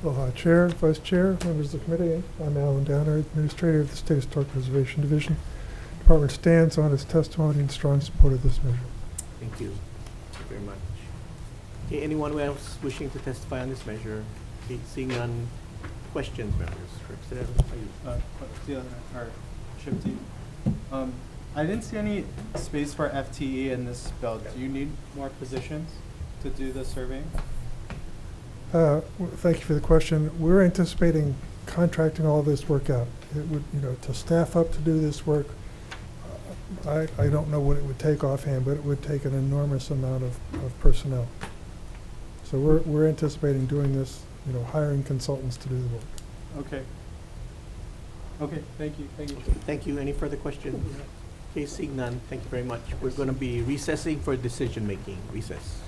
Aloha, Chair, Vice Chair, members of the committee. I'm Alan Downer, Administrator of the State Historic Preservation Division. Department stands on its testimony in strong support of this measure. Thank you. Thank you very much. Okay, anyone else wishing to testify on this measure? Okay, seeing none, questions, members. Representative Ayub. I didn't see any space for FTE in this bill. Do you need more positions to do the surveying? Thank you for the question. We're anticipating contracting all this work out. It would, to staff up to do this work, I don't know what it would take offhand, but it would take an enormous amount of personnel. So we're anticipating doing this, hiring consultants to do the work. Okay. Okay, thank you. Thank you. Okay, thank you. Any further questions? Okay, seeing none, thank you very much. We're going to be recessing for decision making. Recess.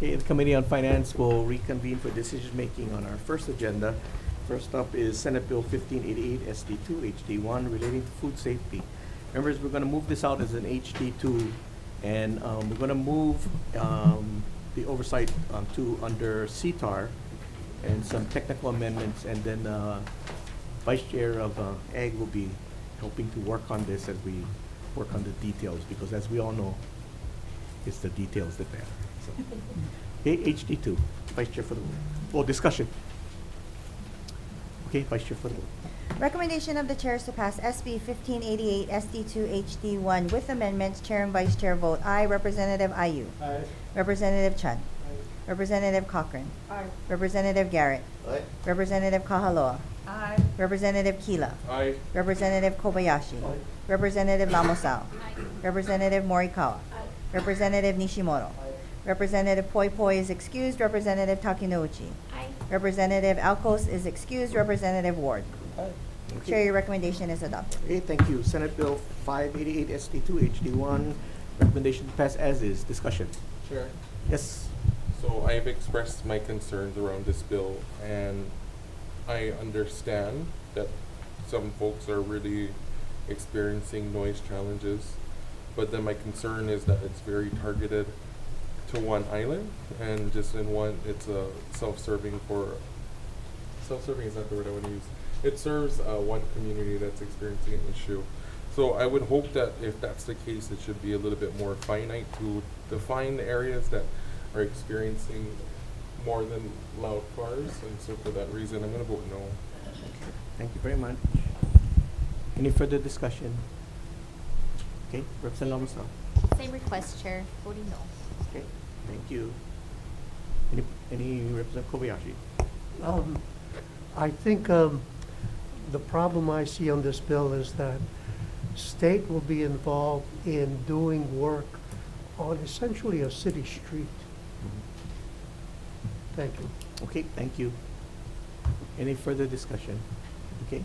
Okay, the Committee on Finance will reconvene for decision-making on our first agenda. First up is Senate Bill 1588 SD2 HD1 relating to food safety. Members, we're going to move this out as an HD2, and we're going to move the oversight to under CTAR and some technical amendments, and then Vice Chair of Ag will be helping to work on this as we work on the details, because as we all know, it's the details that matter. So, okay, HD2, Vice Chair for the vote. Oh, discussion. Okay, Vice Chair for the vote. Recommendation of the Chair is to pass SB 1588 SD2 HD1 with amendments. Chair and Vice Chair vote aye. Representative Ayu. Aye. Representative Chun. Representative Cochran. Aye. Representative Garrett. Aye. Representative Kahaloa. Aye. Representative Kila. Aye. Representative Kobayashi. Representative Lamosao. Representative Morikawa. Representative Nishimoto. Representative Poi Poi is excused. Representative Takinouchi. Representative Alcos is excused. Representative Ward. Chair, your recommendation is adopted. Okay, thank you. Senate Bill 588 SD2 HD1, recommendation to pass as is. Discussion. Chair. Yes. So I've expressed my concerns around this bill, and I understand that some folks are really experiencing noise challenges, but then my concern is that it's very targeted to one island, and just in one, it's a self-serving is not the word I want to use. It serves one community that's experiencing an issue. So I would hope that if that's the case, it should be a little bit more finite to define the areas that are experiencing more than loud cars, and so for that reason, I'm going to vote no. Thank you very much. Any further discussion? Okay, Representative Lamosao. Same request, Chair. Voting no. Okay, thank you. Any Representative Kobayashi? I think the problem I see on this bill is that state will be involved in doing work on essentially a city street. Thank you. Okay, thank you. Any further discussion? Okay,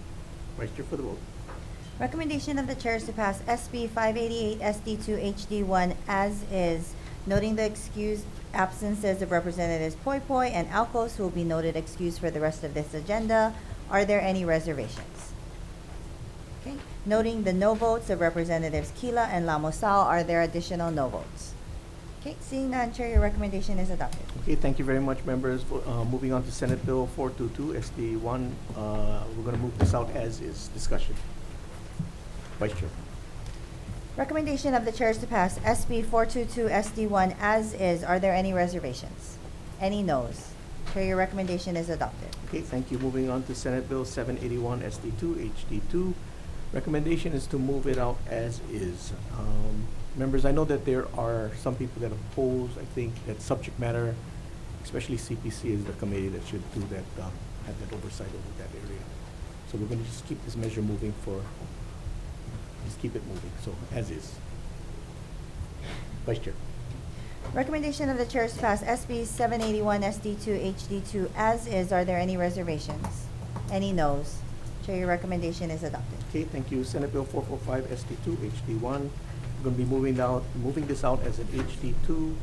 Vice Chair for the vote. Recommendation of the Chair is to pass SB 588 SD2 HD1 as is, noting the excused absences of Representatives Poi Poi and Alcos, who will be noted excused for the rest of this agenda. Are there any reservations? Okay. Noting the no votes of Representatives Kila and Lamosao, are there additional no votes? Okay, seeing none, Chair, your recommendation is adopted. Okay, thank you very much, members. Moving on to Senate Bill 422 SD1. We're going to move this out as is. Discussion. Vice Chair. Recommendation of the Chair is to pass SB 422 SD1 as is. Are there any reservations? Any noes? Chair, your recommendation is adopted. Okay, thank you. Moving on to Senate Bill 781 SD2 HD2. Recommendation is to move it out as is. Members, I know that there are some people that oppose. I think that subject matter, especially CPC, is the committee that should do that, have that oversight over that area. So we're going to just keep this measure moving just keep it moving, so as is. Vice Chair. Recommendation of the Chair is to pass SB 781 SD2 HD2 as is. Are there any reservations? Any noes? Chair, your recommendation is adopted. Okay, thank you. Senate Bill 445 SD2 HD1. We're going to be moving this out as an HD2,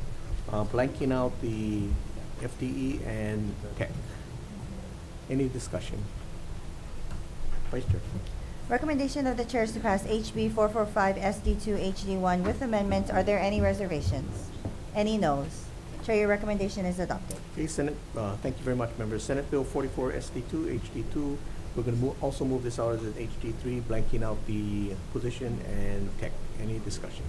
blanking out the FTE and tech. Any discussion? Vice Chair. Recommendation of the Chair is to pass HB 445 SD2 HD1 with amendments. Are there any reservations? Any noes? Chair, your recommendation is adopted. Okay, Senate, thank you very much, members. Senate Bill 44 SD2 HD2. We're going to also move this out as an HD3, blanking out the position and tech. Any discussion?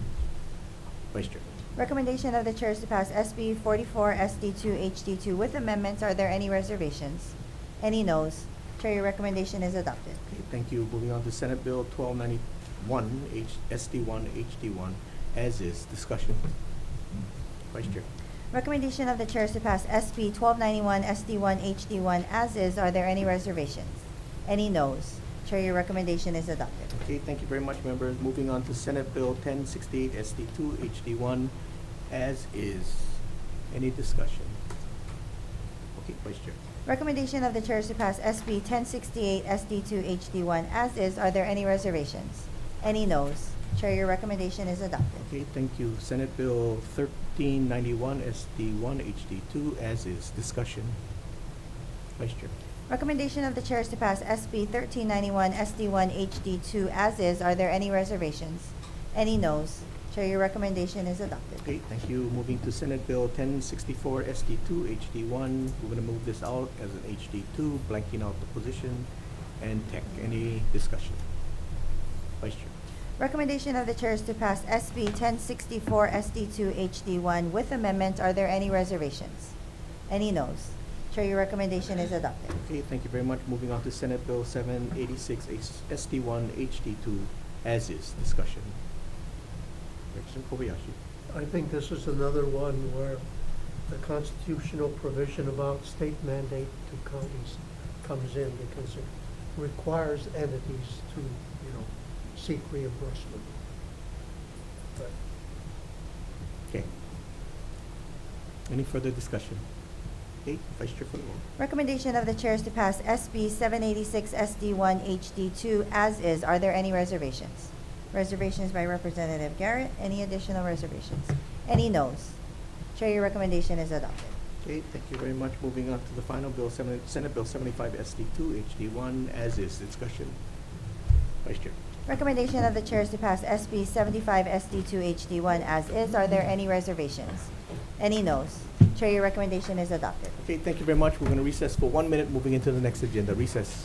Vice Chair. Recommendation of the Chair is to pass SB 44 SD2 HD2 with amendments. Are there any reservations? Any noes? Chair, your recommendation is adopted. Okay, thank you. Moving on to Senate Bill 1291 SD1 HD1 as is. Discussion. Vice Chair. Recommendation of the Chair is to pass SB 1291 SD1 HD1 as is. Are there any reservations? Any noes? Chair, your recommendation is adopted. Okay, thank you very much, members. Moving on to Senate Bill 1068 SD2 HD1 as is. Any discussion? Okay, Vice Chair. Recommendation of the Chair is to pass SB 1068 SD2 HD1 as is. Are there any reservations? Any noes? Chair, your recommendation is adopted. Okay, thank you. Senate Bill 1391 SD1 HD2 as is. Discussion. Vice Chair. Recommendation of the chair is to pass SB 1391 SD1 HD2 as is. Are there any reservations? Any noes? Chair, your recommendation is adopted. Okay, thank you. Moving to Senate Bill 1064 SD2 HD1. We're going to move this out as an HD2, blanking out the position and tech. Any discussion? Vice Chair. Recommendation of the chair is to pass SB 1064 SD2 HD1 with amendments. Are there any reservations? Any noes? Chair, your recommendation is adopted. Okay, thank you very much. Moving on to Senate Bill 786 SD1 HD2 as is. Discussion. Representative Kobayashi. I think this is another one where the constitutional provision about state mandate to counties comes in because it requires entities to, seek reimbursement. But Okay. Any further discussion? Okay, Vice Chair for the vote. Recommendation of the chair is to pass SB 786 SD1 HD2 as is. Are there any reservations? Reservations by Representative Garrett. Any additional reservations? Any noes? Chair, your recommendation is adopted. Okay, thank you very much. Moving on to the final bill, Senate Bill 75 SD2 HD1 as is. Discussion. Vice Chair. Recommendation of the chair is to pass SB 75 SD2 HD1 as is. Are there any reservations? Any noes? Chair, your recommendation is adopted. Okay, thank you very much. We're going to recess for 1 minute, moving into the next agenda. Recess.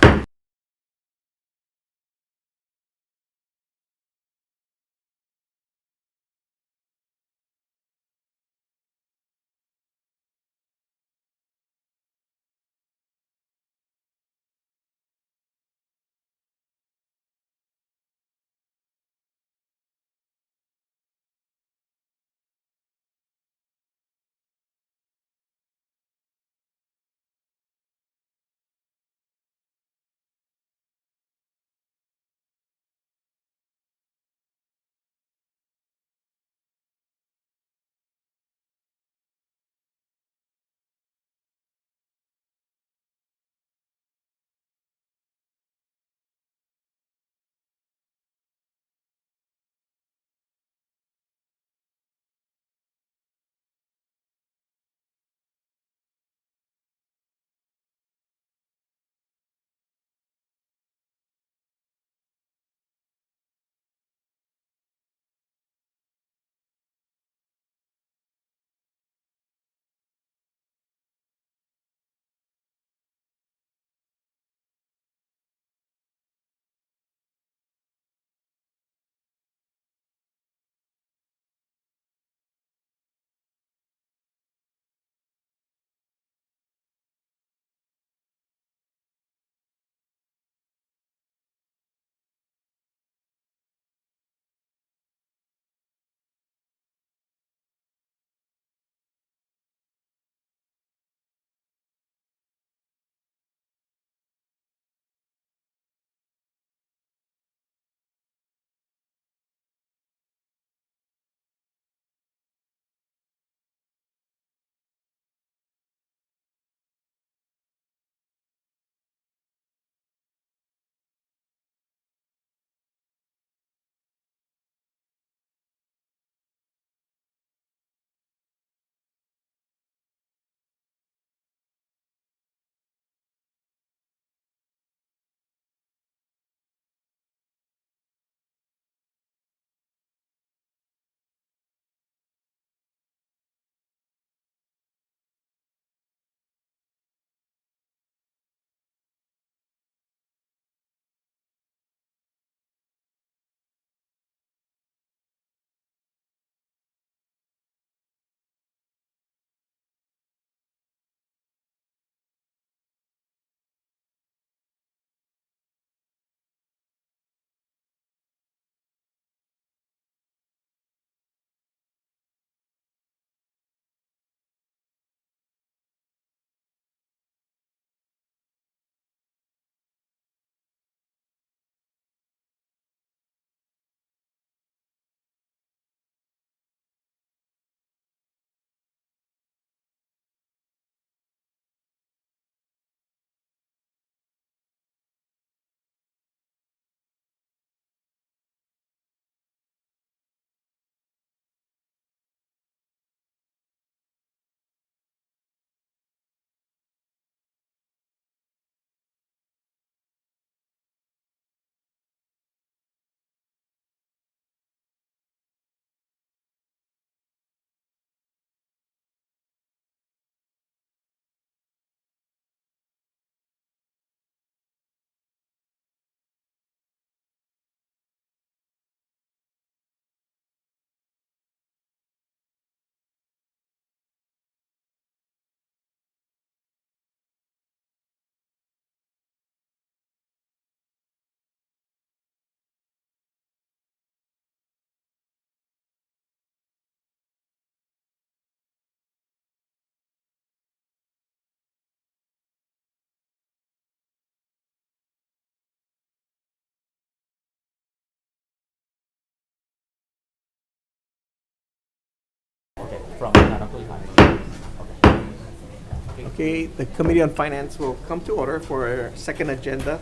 Okay, the Committee on Finance will come to order for our second agenda.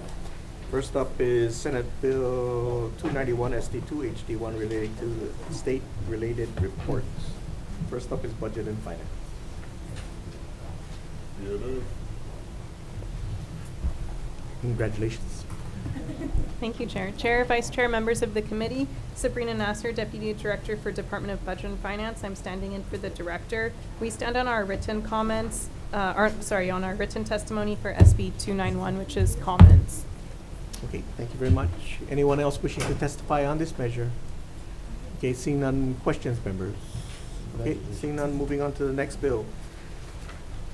First up is Senate Bill 291 SD2 HD1 relating to state-related reports. First up is Budget and Finance. Congratulations. Thank you, Chair. Chair, Vice Chair, members of the committee, Sabrina Nasser, Deputy Director for Department of Budget and Finance. I'm standing in for the Director. We stand on our written comments, on our written testimony for SB 291, which is comments. Okay, thank you very much. Anyone else wishing to testify on this measure? Okay, seeing none, questions, members? Okay, seeing none, moving on to the next bill.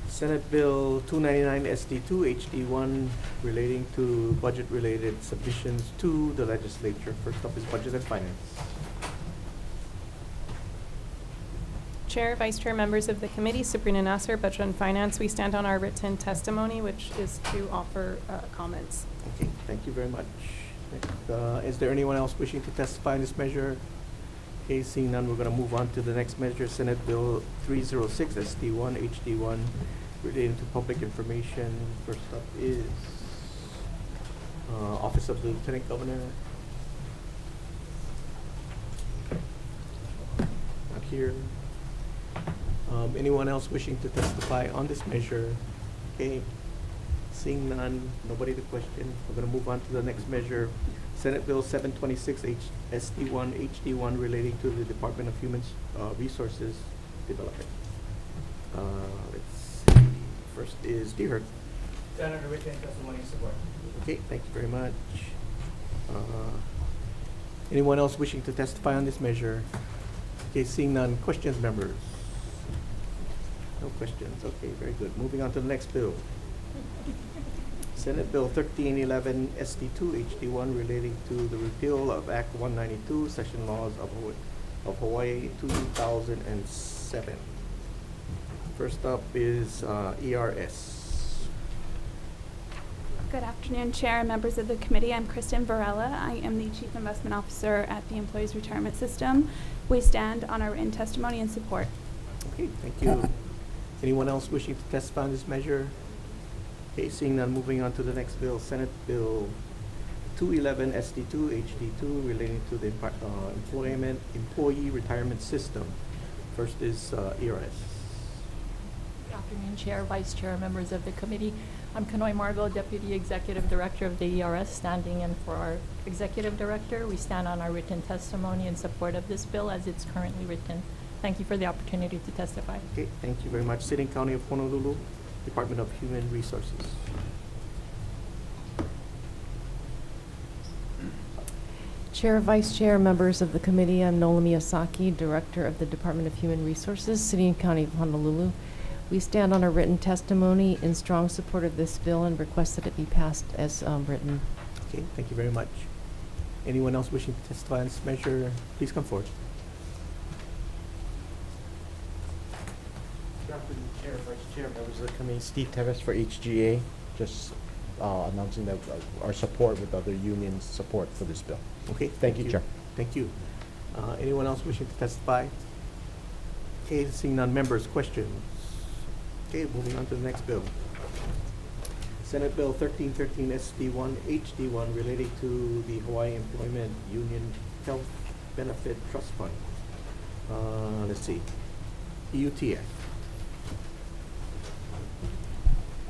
Senate Bill 299 SD2 HD1 relating to budget-related submissions to the legislature. First up is Budget and Finance. Chair, Vice Chair, members of the committee, Sabrina Nasser, Budget and Finance. We stand on our written testimony, which is to offer comments. Okay, thank you very much. Is there anyone else wishing to testify on this measure? Okay, seeing none, we're going to move on to the next measure, Senate Bill 306 SD1 HD1 relating to public information. First up is Office of the Lieutenant Governor. Not here. Anyone else wishing to testify on this measure? Okay, seeing none, nobody to question. We're going to move on to the next measure, Senate Bill 726 SD1 HD1 relating to the Department of Human Resources Development. Let's see. First is Deerhurt. Stand under written testimony and support. Okay, thank you very much. Anyone else wishing to testify on this measure? Okay, seeing none, questions, members? No questions. Okay, very good. Moving on to the next bill. Senate Bill 1311 SD2 HD1 relating to the repeal of Act 192, Session Laws of Hawaii 2007. First up is ERS. Good afternoon, Chair and members of the committee. I'm Kristen Varela. I am the Chief Investment Officer at the Employees Retirement System. We stand on our written testimony and support. Okay, thank you. Anyone else wishing to testify on this measure? Okay, seeing none, moving on to the next bill, Senate Bill 211 SD2 HD2 relating to the Employee Retirement System. First is ERS. Good afternoon, Chair, Vice Chair, members of the committee. I'm Kanoi Margot, Deputy Executive Director of the ERS, standing in for our Executive Director. We stand on our written testimony in support of this bill as it's currently written. Thank you for the opportunity to testify. Okay, thank you very much. Sitting County of Honolulu, Department of Human Resources. Chair, Vice Chair, members of the committee, I'm Nola Miyazaki, Director of the Department of Human Resources, City and County of Honolulu. We stand on our written testimony in strong support of this bill and request that it be passed as written. Okay, thank you very much. Anyone else wishing to testify on this measure, please come forward. Good afternoon, Chair, Vice Chair, members of the committee. Steve Teves for HGA, just announcing that our support with other unions' support for this bill. Okay, thank you, Chair. Thank you. Anyone else wishing to testify? Okay, seeing none, members, questions? Okay, moving on to the next bill. Senate Bill 1313 SD1 HD1 relating to the Hawaii Employment Union Health Benefit Trust Fund. Let's see. EUTF.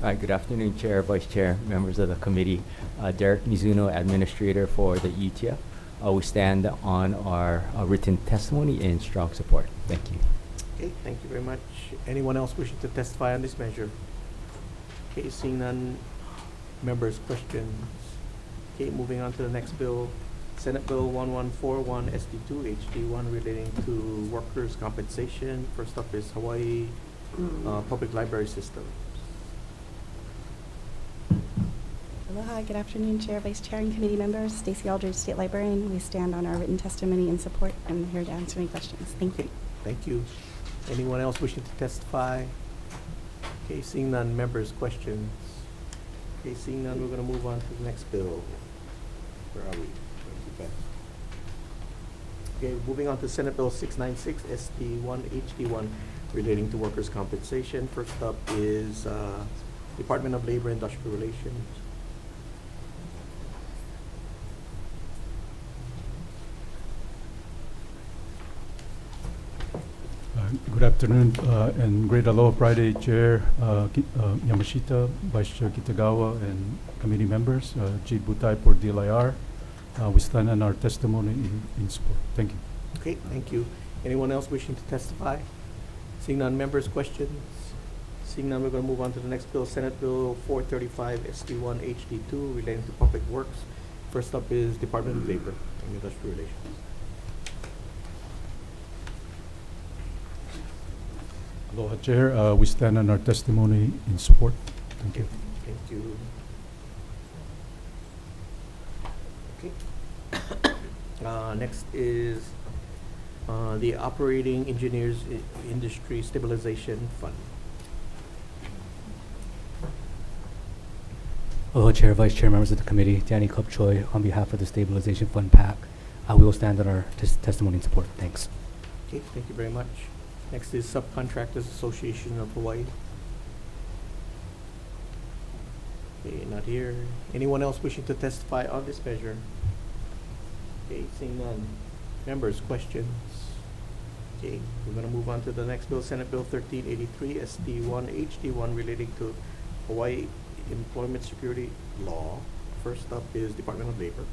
Hi, good afternoon, Chair, Vice Chair, members of the committee. Derek Mizuno, Administrator for the ETF. We stand on our written testimony in strong support. Thank you. Okay, thank you very much. Anyone else wishing to testify on this measure? Okay, seeing none, members, questions? Okay, moving on to the next bill. Senate Bill 1141 SD2 HD1 relating to workers' compensation. First up is Hawaii Public Library System. Aloha, good afternoon, Chair, Vice Chair, and committee members. Stacey Aldridge, State Librarian. We stand on our written testimony in support. I'm here to answer any questions. Thank you. Thank you. Anyone else wishing to testify? Okay, seeing none, members, questions? Okay, seeing none, we're going to move on to the next bill. Where are we? Okay, moving on to Senate Bill 696 SD1 HD1 relating to workers' compensation. First up is Department of Labor Industrial Relations. Good afternoon and great aloha Friday, Chair Yamashita, Vice Chair Kitagawa, and committee members. Jade Butai for DLIR. We stand on our testimony in support. Thank you. Okay, thank you. Anyone else wishing to testify? Seeing none, members, questions? Seeing none, we're going to move on to the next bill, Senate Bill 435 SD1 HD2 relating to public works. First up is Department of Labor and Industrial Relations. Aloha, Chair. We stand on our testimony in support. Thank you. Thank you. Okay. Next is the Operating Engineers Industry Stabilization Fund. Hello, Chair, Vice Chair, members of the committee. Danny Kupchoy on behalf of the Stabilization Fund PAC. We will stand on our testimony in support. Thanks. Okay, thank you very much. Next is Subcontractors Association of Hawaii. Okay, not here. Anyone else wishing to testify on this measure? Okay, seeing none. Members, questions? Okay, we're going to move on to the next bill, Senate Bill 1383 SD1 HD1 relating to Hawaii Employment Security Law. First up is Department of Labor.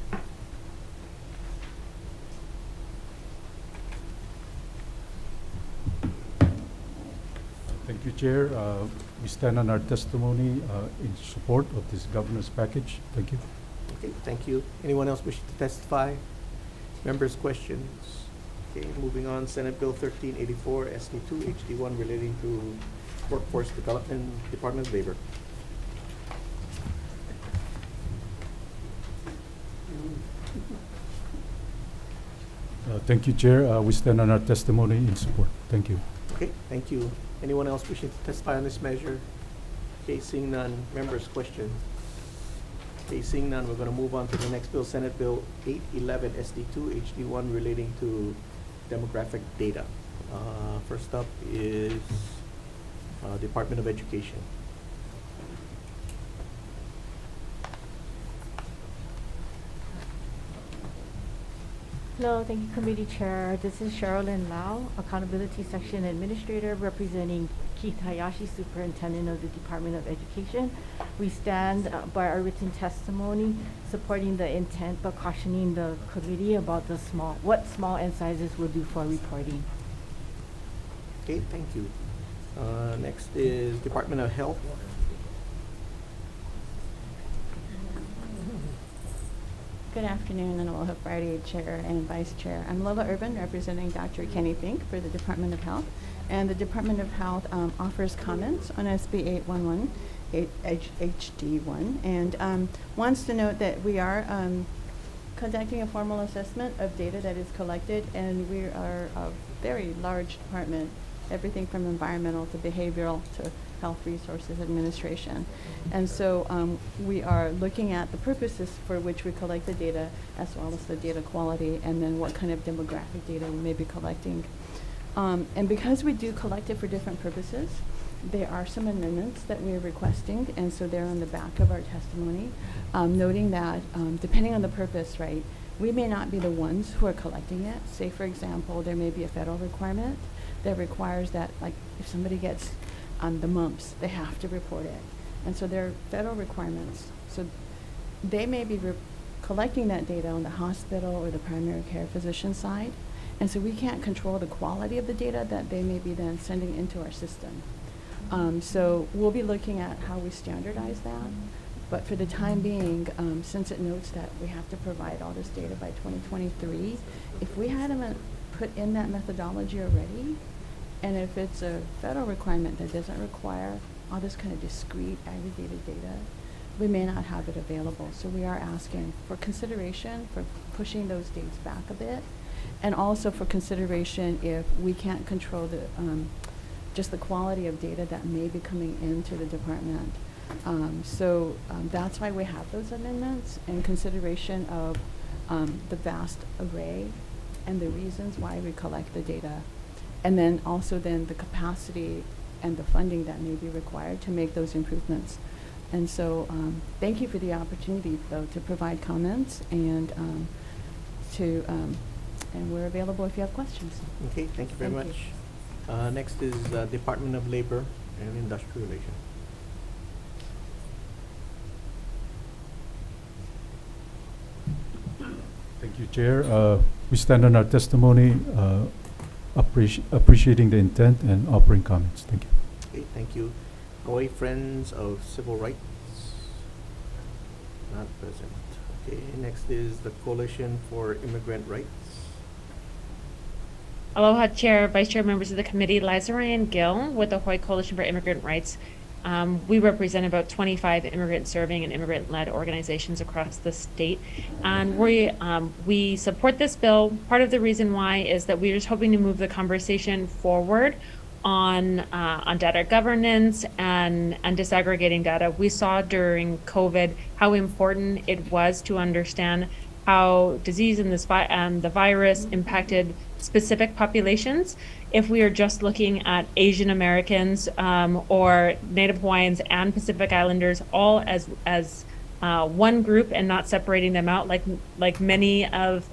Thank you, Chair. We stand on our testimony in support of this governor's package. Thank you. Okay, thank you. Anyone else wishing to testify? Members, questions? Okay, moving on, Senate Bill 1384 SD2 HD1 relating to Workforce Development, Department of Labor. Thank you, Chair. We stand on our testimony in support. Thank you. Okay, thank you. Anyone else wishing to testify on this measure? Okay, seeing none. Members, questions? Okay, seeing none, we're going to move on to the next bill, Senate Bill 811 SD2 HD1 relating to demographic data. First up is Department of Education. Hello, thank you, Committee Chair. This is Sherilyn Lau, Accountability Section Administrator representing Keith Hayashi, Superintendent of the Department of Education. We stand by our written testimony supporting the intent but cautioning the committee about what small end sizes will do for reporting. Okay, thank you. Next is Department of Health. Good afternoon and aloha Friday, Chair and Vice Chair. I'm Lola Urban, representing Dr. Kenny Fink for the Department of Health. And the Department of Health offers comments on SB 811 HD1 and wants to note that we are conducting a formal assessment of data that is collected, and we are a very large department, everything from environmental to behavioral to Health Resources Administration. And so we are looking at the purposes for which we collect the data, as well as the data quality, and then what kind of demographic data we may be collecting. And because we do collect it for different purposes, there are some amendments that we are requesting, and so they're on the back of our testimony, noting that depending on the purpose, right, we may not be the ones who are collecting it. Say, for example, there may be a federal requirement that requires that, like, if somebody gets the mumps, they have to report it. And so there are federal requirements. So they may be collecting that data on the hospital or the primary care physician side. And so we can't control the quality of the data that they may be then sending into our system. So we'll be looking at how we standardize that. But for the time being, since it notes that we have to provide all this data by 2023, if we had them put in that methodology already, and if it's a federal requirement that doesn't require all this kind of discrete aggregated data, we may not have it available. So we are asking for consideration for pushing those dates back a bit, and also for consideration if we can't control the just the quality of data that may be coming into the department. So that's why we have those amendments, and consideration of the vast array and the reasons why we collect the data. and then also then the capacity and the funding that may be required to make those improvements. And so, thank you for the opportunity, though, to provide comments and and we're available if you have questions. Okay, thank you very Thank much. Next is Department of Labor and Industrial Relations. Thank you, Chair. We stand on our testimony, appreciating the intent and offering comments. Thank you. Okay, thank you. Hawaii Friends of Civil Rights, not present. Okay, next is the Coalition for Immigrant Rights. Aloha, Chair, Vice Chair, members of the committee. Liza Ryan Gill with the Hawaii Coalition for Immigrant Rights. We represent about 25 immigrant-serving and immigrant-led organizations across the state, and we support this bill. Part of the reason why is that we're just hoping to move the conversation forward on data governance and disaggregating data. We saw during COVID how important it was to understand how disease and the virus impacted specific populations. If we are just looking at Asian Americans or Native Hawaiians and Pacific Islanders all as one group and not separating them out like many of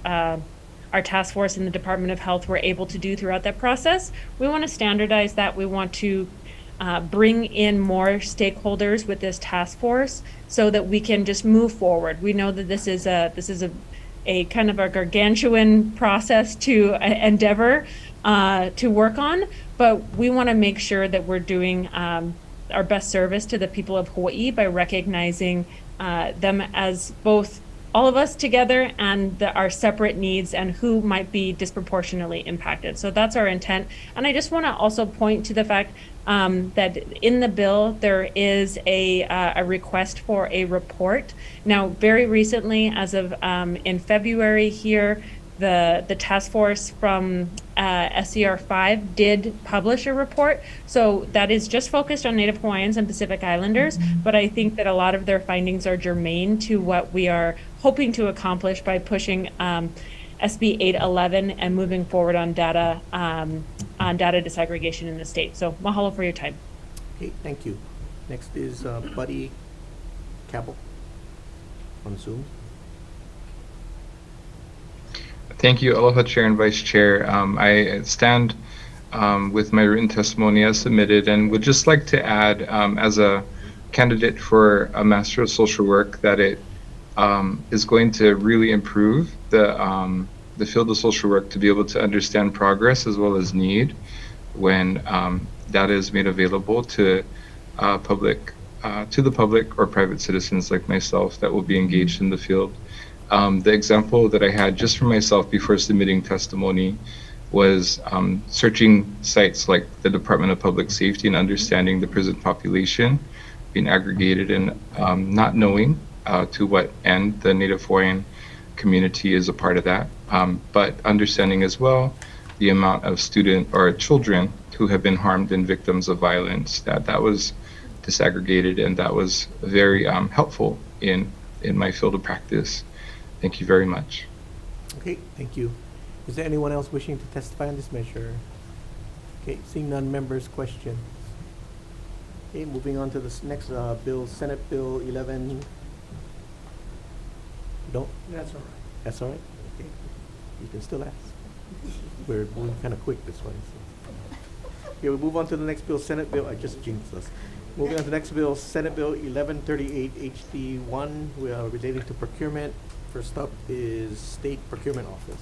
our task force in the Department of Health were able to do throughout that process, we want to standardize that. We want to bring in more stakeholders with this task force so that we can just move forward. We know that this is a kind of a gargantuan process to endeavor to work on, but we want to make sure that we're doing our best service to the people of Hawaii by recognizing them as both all of us together and our separate needs and who might be disproportionately impacted. So that's our intent. And I just want to also point to the fact that in the bill, there is a request for a report. Now, very recently, as of in February here, the task force from SCR 5 did publish a report. So that is just focused on Native Hawaiians and Pacific Islanders, but I think that a lot of their findings are germane to what we are hoping to accomplish by pushing SB 811 and moving forward on data disaggregation in the state. So mahalo for your time. Okay, thank you. Next is Buddy Cabell on Zoom. Thank you, Aloha Chair and Vice Chair. I stand with my written testimony as submitted and would just like to add as a candidate for a Master of Social Work that it is going to really improve the field of social work to be able to understand progress as well as need when data is made available to the public or private citizens like myself that will be engaged in the field. The example that I had just for myself before submitting testimony was searching sites like the Department of Public Safety and understanding the prison population being aggregated and not knowing to what end the Native Hawaiian community is a part of that, but understanding as well the amount of student or children who have been harmed and victims of violence, that was disaggregated, and that was very helpful in my field of practice. Thank you very much. Okay, thank you. Is there anyone else wishing to testify on this measure? Okay, seeing none, members' questions. Okay, moving on to this next bill, Senate Bill 11. Don't? That's all right. That's all right? Okay. You can still ask. We're moving kind of quick this way. So. Okay, we move on to the next bill, Senate Bill. I just jinxed us. Moving on to the next bill, Senate Bill 1138 HD1. We are relating to procurement. First up is State Procurement Office.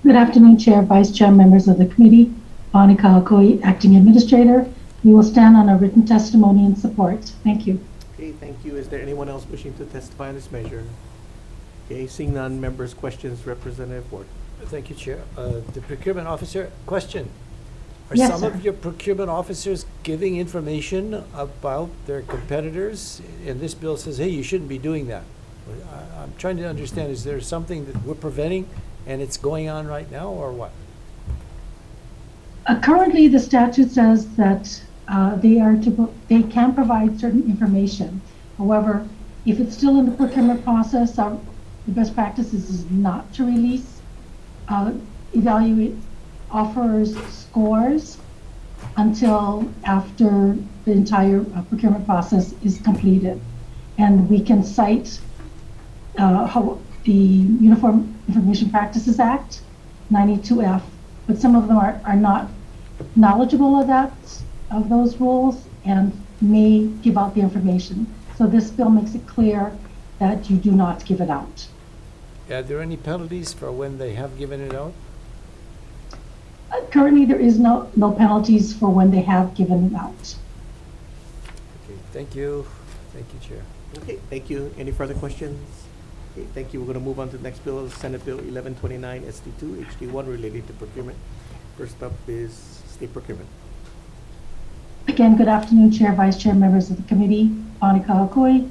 Good afternoon, Chair, Vice Chair, members of the committee. Bonnie Kahakoi, Acting Administrator. We will stand on a written testimony in support. Thank you. Okay, thank you. Is there anyone else wishing to testify on this measure? Okay, seeing none, members' questions, Representative Ward. Thank you, Chair. The procurement officer, question. Are Yes, some sir. of your procurement officers giving information about their competitors? And this bill says, hey, you shouldn't be doing that. I'm trying to understand, is there something that we're preventing and it's going on right now, or what? Currently, the statute says that they can provide certain information. However, if it's still in the procurement process, the best practice is not to release offers scores until after the entire procurement process is completed. And we can cite how the Uniform Information Practices Act, 92F, but some of them are not knowledgeable of that, of those rules, and may give out the information. So this bill makes it clear that you do not give it out. Are there any penalties for when they have given it out? Currently, there is no penalties for when they have given it out. Okay, thank you. Thank you, Chair. Okay, thank you. Any further questions? Okay, thank you. We're going to move on to the next bill, Senate Bill 1129 ST2 HD1 related to procurement. First up is state procurement. Again, good afternoon, Chair, Vice Chair, members of the committee. Bonnie Kahakoi.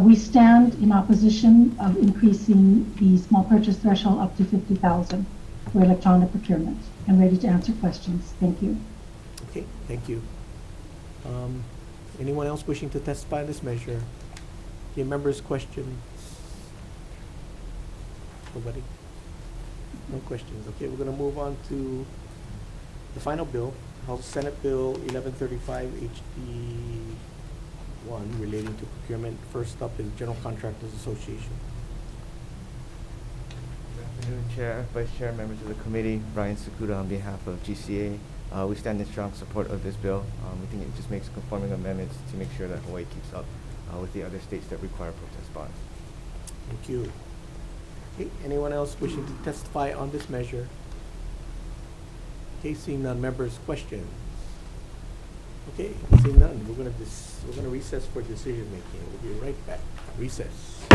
We stand in opposition of increasing the small purchase threshold up to 50,000 for electronic procurement. I'm ready to answer questions. Thank you. Okay, thank you. Anyone else wishing to testify on this measure? Okay, members' questions? Nobody? No questions. Okay, we're going to move on to the final bill, House Senate Bill 1135 HD1 relating to procurement. First up is General Contractors Association. Good afternoon, Chair, Vice Chair, members of the committee. Brian Sakuda on behalf of GCA. We stand in strong support of this bill. We think it just makes conforming amendments to make sure that Hawaii keeps up with the other states that require protest bonds. Thank you. Okay, anyone else wishing to testify on this measure? Okay, seeing none, members, questions? Okay, seeing none, we're gonna recess for decision making. We'll be right back. Recess.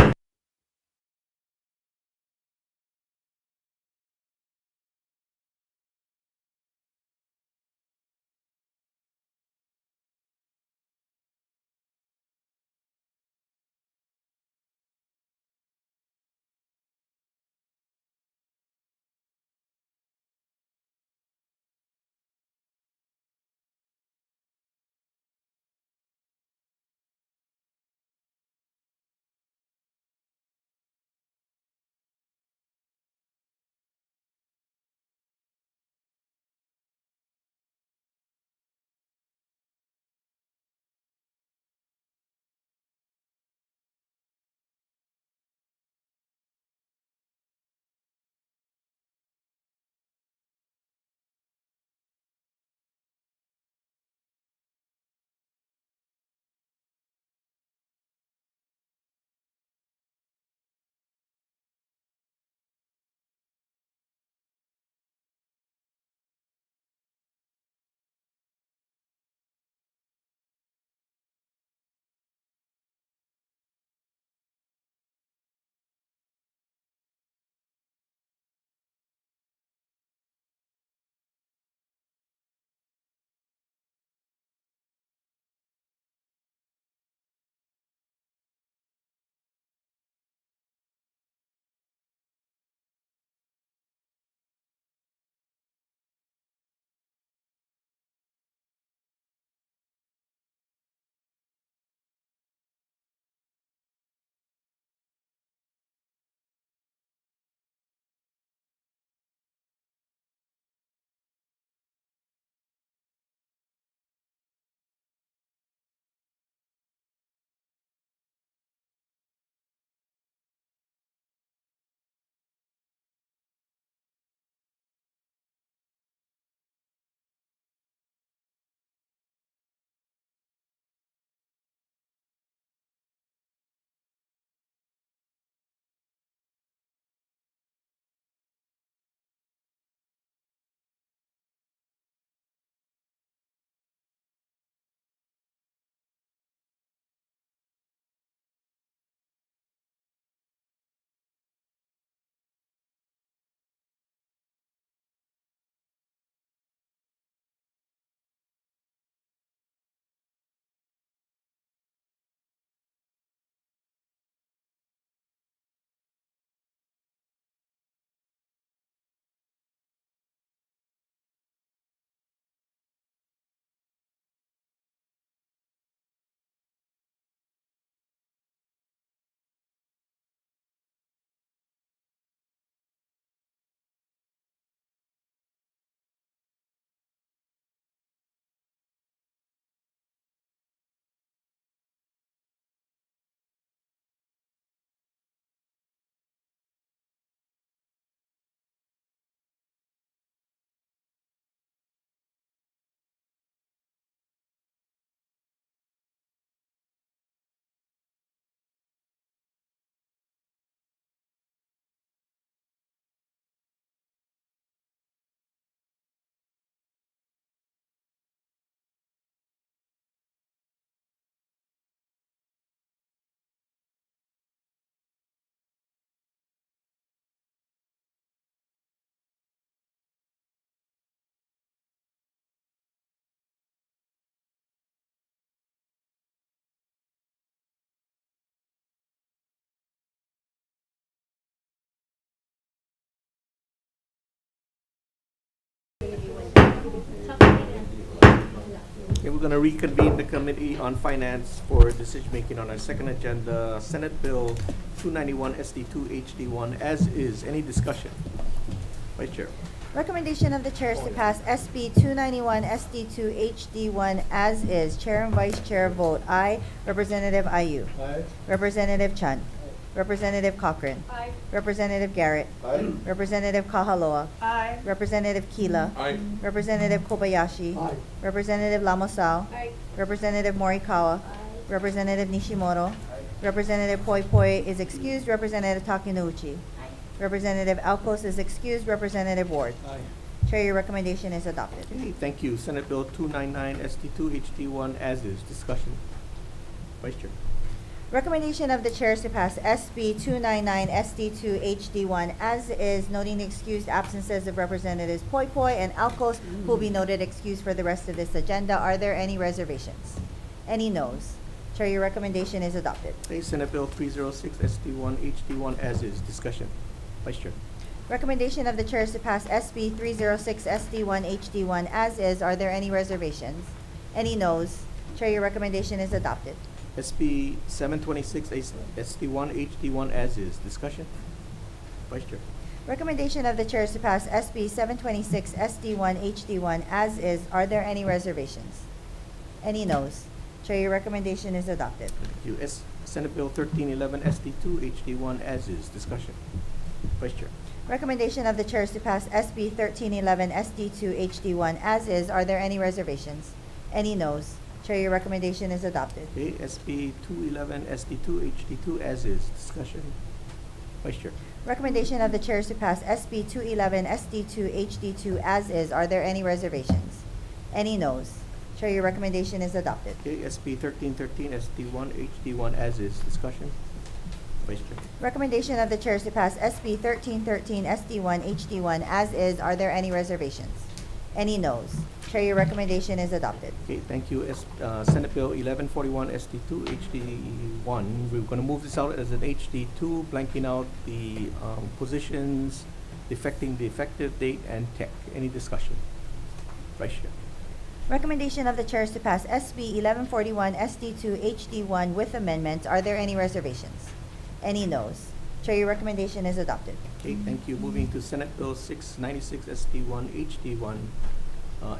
Okay, we're gonna reconvene the Committee on Finance for decision-making on our second agenda, Senate Bill 291 SD2 HD1 as is. Any discussion? Vice Chair. Recommendation of the Chair is to pass SB 291 SD2 HD1 as is. Chair and Vice Chair vote aye. Representative Ayu. Aye. Representative Chun. Representative Cochran. Aye. Representative Garrett. Aye. Representative Kahaloa. Aye. Representative Kila. Aye. Representative Kobayashi. Aye. Representative Lamosal. Aye. Representative Morikawa. Representative Nishimoto. Representative Poi Poi is excused. Representative Takenouchi. Representative Alcos is excused. Representative Ward. Aye. Chair, your recommendation is adopted. Okay, thank you. Senate Bill 299 SD2 HD1 as is. Discussion. Vice Chair. Recommendation of the Chair is to pass SB 299 SD2 HD1 as is, noting the excused absences of Representatives Poi Poi and Alcos, who will be noted excused for the rest of this agenda. Are there any reservations? Any noes? Chair, your recommendation is adopted. Okay, Senate Bill 306 SD1 HD1 as is. Discussion. Vice Chair. Recommendation of the Chair is to pass SB 306 SD1 HD1 as is. Are there any reservations? Any noes? Chair, your recommendation is adopted. SB 726 SD1 HD1 as is. Discussion. Vice Chair. Recommendation of the Chair is to pass SB 726 SD1 HD1 as is. Are there any reservations? Any noes? Chair, your recommendation is adopted. Thank you. Senate Bill 1311 SD2 HD1 as is. Discussion. Vice Chair. Recommendation of the Chair is to pass SB 1311 SD2 HD1 as is. Are there any reservations? Any noes? Chair, your recommendation is adopted. Okay, SB 211 SD2 HD2 as is. Discussion. Vice Chair. Recommendation of the Chair is to pass SB 211 SD2 HD2 as is. Are there any reservations? Any noes? Chair, your recommendation is adopted. Okay, SB 1313 SD1 HD1 as is. Discussion. Vice Chair. Recommendation of the Chair is to pass SB 1313 SD1 HD1 as is. Are there any reservations? Any noes? Chair, your recommendation is adopted. Okay, thank you. Senate Bill 1141 SD2 HD1. We're going to move this out as an HD2, blanking out the positions, affecting the effective date and tech. Any discussion? Vice Chair. Recommendation of the Chair is to pass SB 1141 SD2 HD1 with amendments. Are there any reservations? Any noes? Chair, your recommendation is adopted. Okay, thank you. Moving to Senate Bill 696 SD1 HD1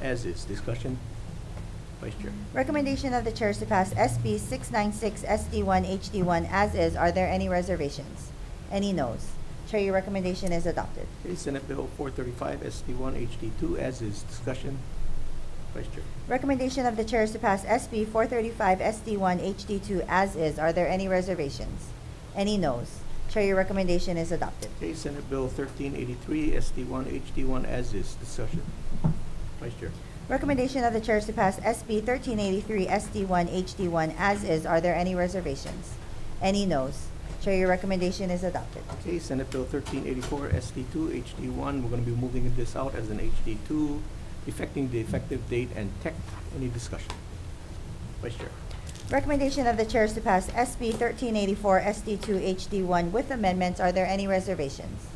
as is. Discussion. Vice Chair. Recommendation of the Chair is to pass SB 696 SD1 HD1 as is. Are there any reservations? Any noes? Chair, your recommendation is adopted. Okay, Senate Bill 435 SD1 HD2 as is. Discussion. Vice Chair. Recommendation of the Chair is to pass SB 435 SD1 HD2 as is. Are there any reservations? Any noes? Chair, your recommendation is adopted. Okay, Senate Bill 1383 SD1 HD1 as is. Discussion. Vice Chair. Recommendation of the Chair is to pass SB 1383 SD1 HD1 as is. Are there any reservations? Any noes? Chair, your recommendation is adopted. Okay, Senate Bill 1384 SD2 HD1. We're going to be moving this out as an HD2, effecting the effective date and tech. Any discussion? Vice Chair. Recommendation of the Chair is to pass SB 1384 SD2 HD1 with amendments. Are there any reservations?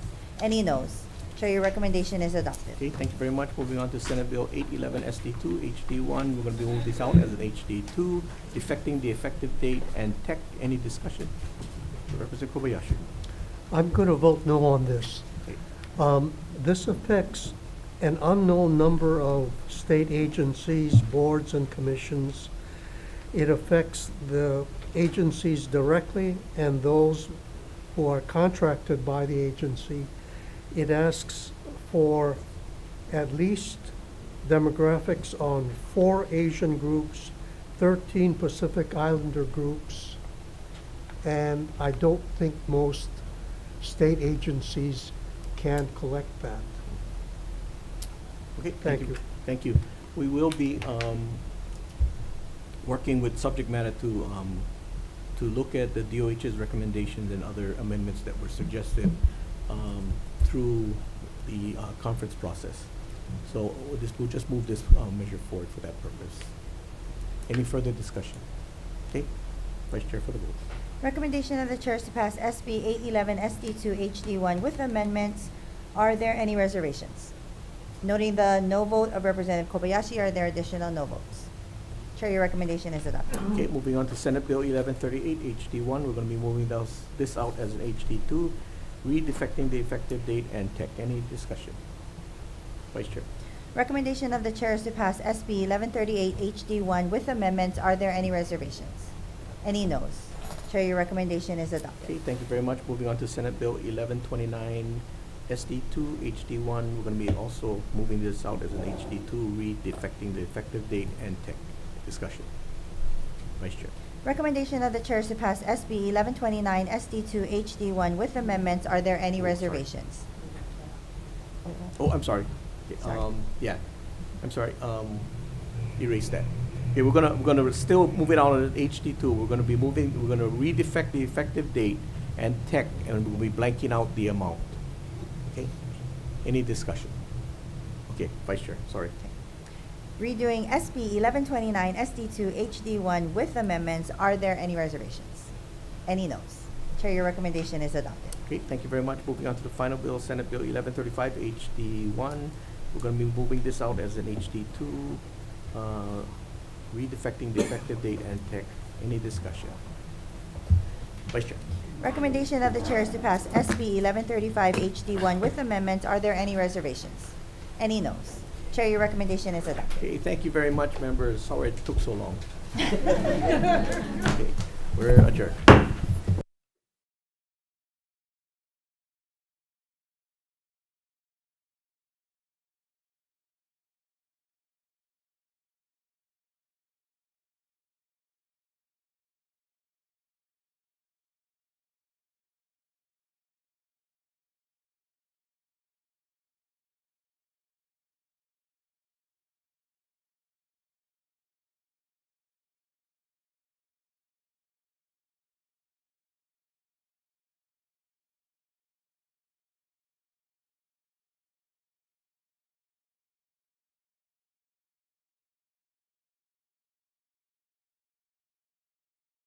Any noes? Chair, your recommendation is adopted. Okay, thank you very much. Moving on to Senate Bill 811 SD2 HD1. We're going to be moving this out as an HD2, effecting the effective date and tech. Any discussion? Representative Kobayashi. I'm going to vote no on this. Okay. This affects an unknown number of state agencies, boards, and commissions. It affects the agencies directly and those who are contracted by the agency. It asks for at least demographics on 4 Asian groups, 13 Pacific Islander groups, and I don't think most state agencies can collect that. Okay, Thank you. Thank you. We will be working with subject matter to look at the DOH's recommendations and other amendments that were suggested through the conference process. So we'll just move this measure forward for that purpose. Any further discussion? Okay, Vice Chair for the vote. Recommendation of the Chair is to pass SB 811 SD2 HD1 with amendments. Are there any reservations? Noting the no vote of Representative Kobayashi, are there additional no votes? Chair, your recommendation is adopted. Okay, moving on to Senate Bill 1138 HD1. We're going to be moving this out as an HD2, redefecting the effective date and tech. Any discussion? Vice Chair. Recommendation of the chair is to pass SB 1138 HD1 with amendments. Are there any reservations? Any noes? Chair, your recommendation is adopted. Okay, thank you very much. Moving on to Senate Bill 1129 SD2 HD1. We're going to be also moving this out as an HD2, redefecting the effective date and tech. Discussion. Vice Chair. Recommendation of the chair is to pass SB 1129 SD2 HD1 with amendments. Are there any reservations? Oh, I'm sorry. Okay, Sorry. yeah, I'm sorry. Erase that. Okay, we're gonna still move it on at HD2. We're gonna redefect the effective date and tech, and we'll be blanking out the amount. Okay. Any discussion? Okay, Vice Chair. Sorry. Redoing SB 1129 SD2 HD1 with amendments. Are there any reservations? Any noes? Chair, your recommendation is adopted. Okay, thank you very much. Moving on to the final bill, Senate Bill 1135 HD1. We're going to be moving this out as an HD2, redefecting the effective date and tech. Any discussion? Vice Chair. Recommendation of the chair is to pass SB 1135 HD1 with amendments. Are there any reservations? Any noes? Chair, your recommendation is adopted. Okay, thank you very much, members. Sorry it took so long. Okay, we're adjourned.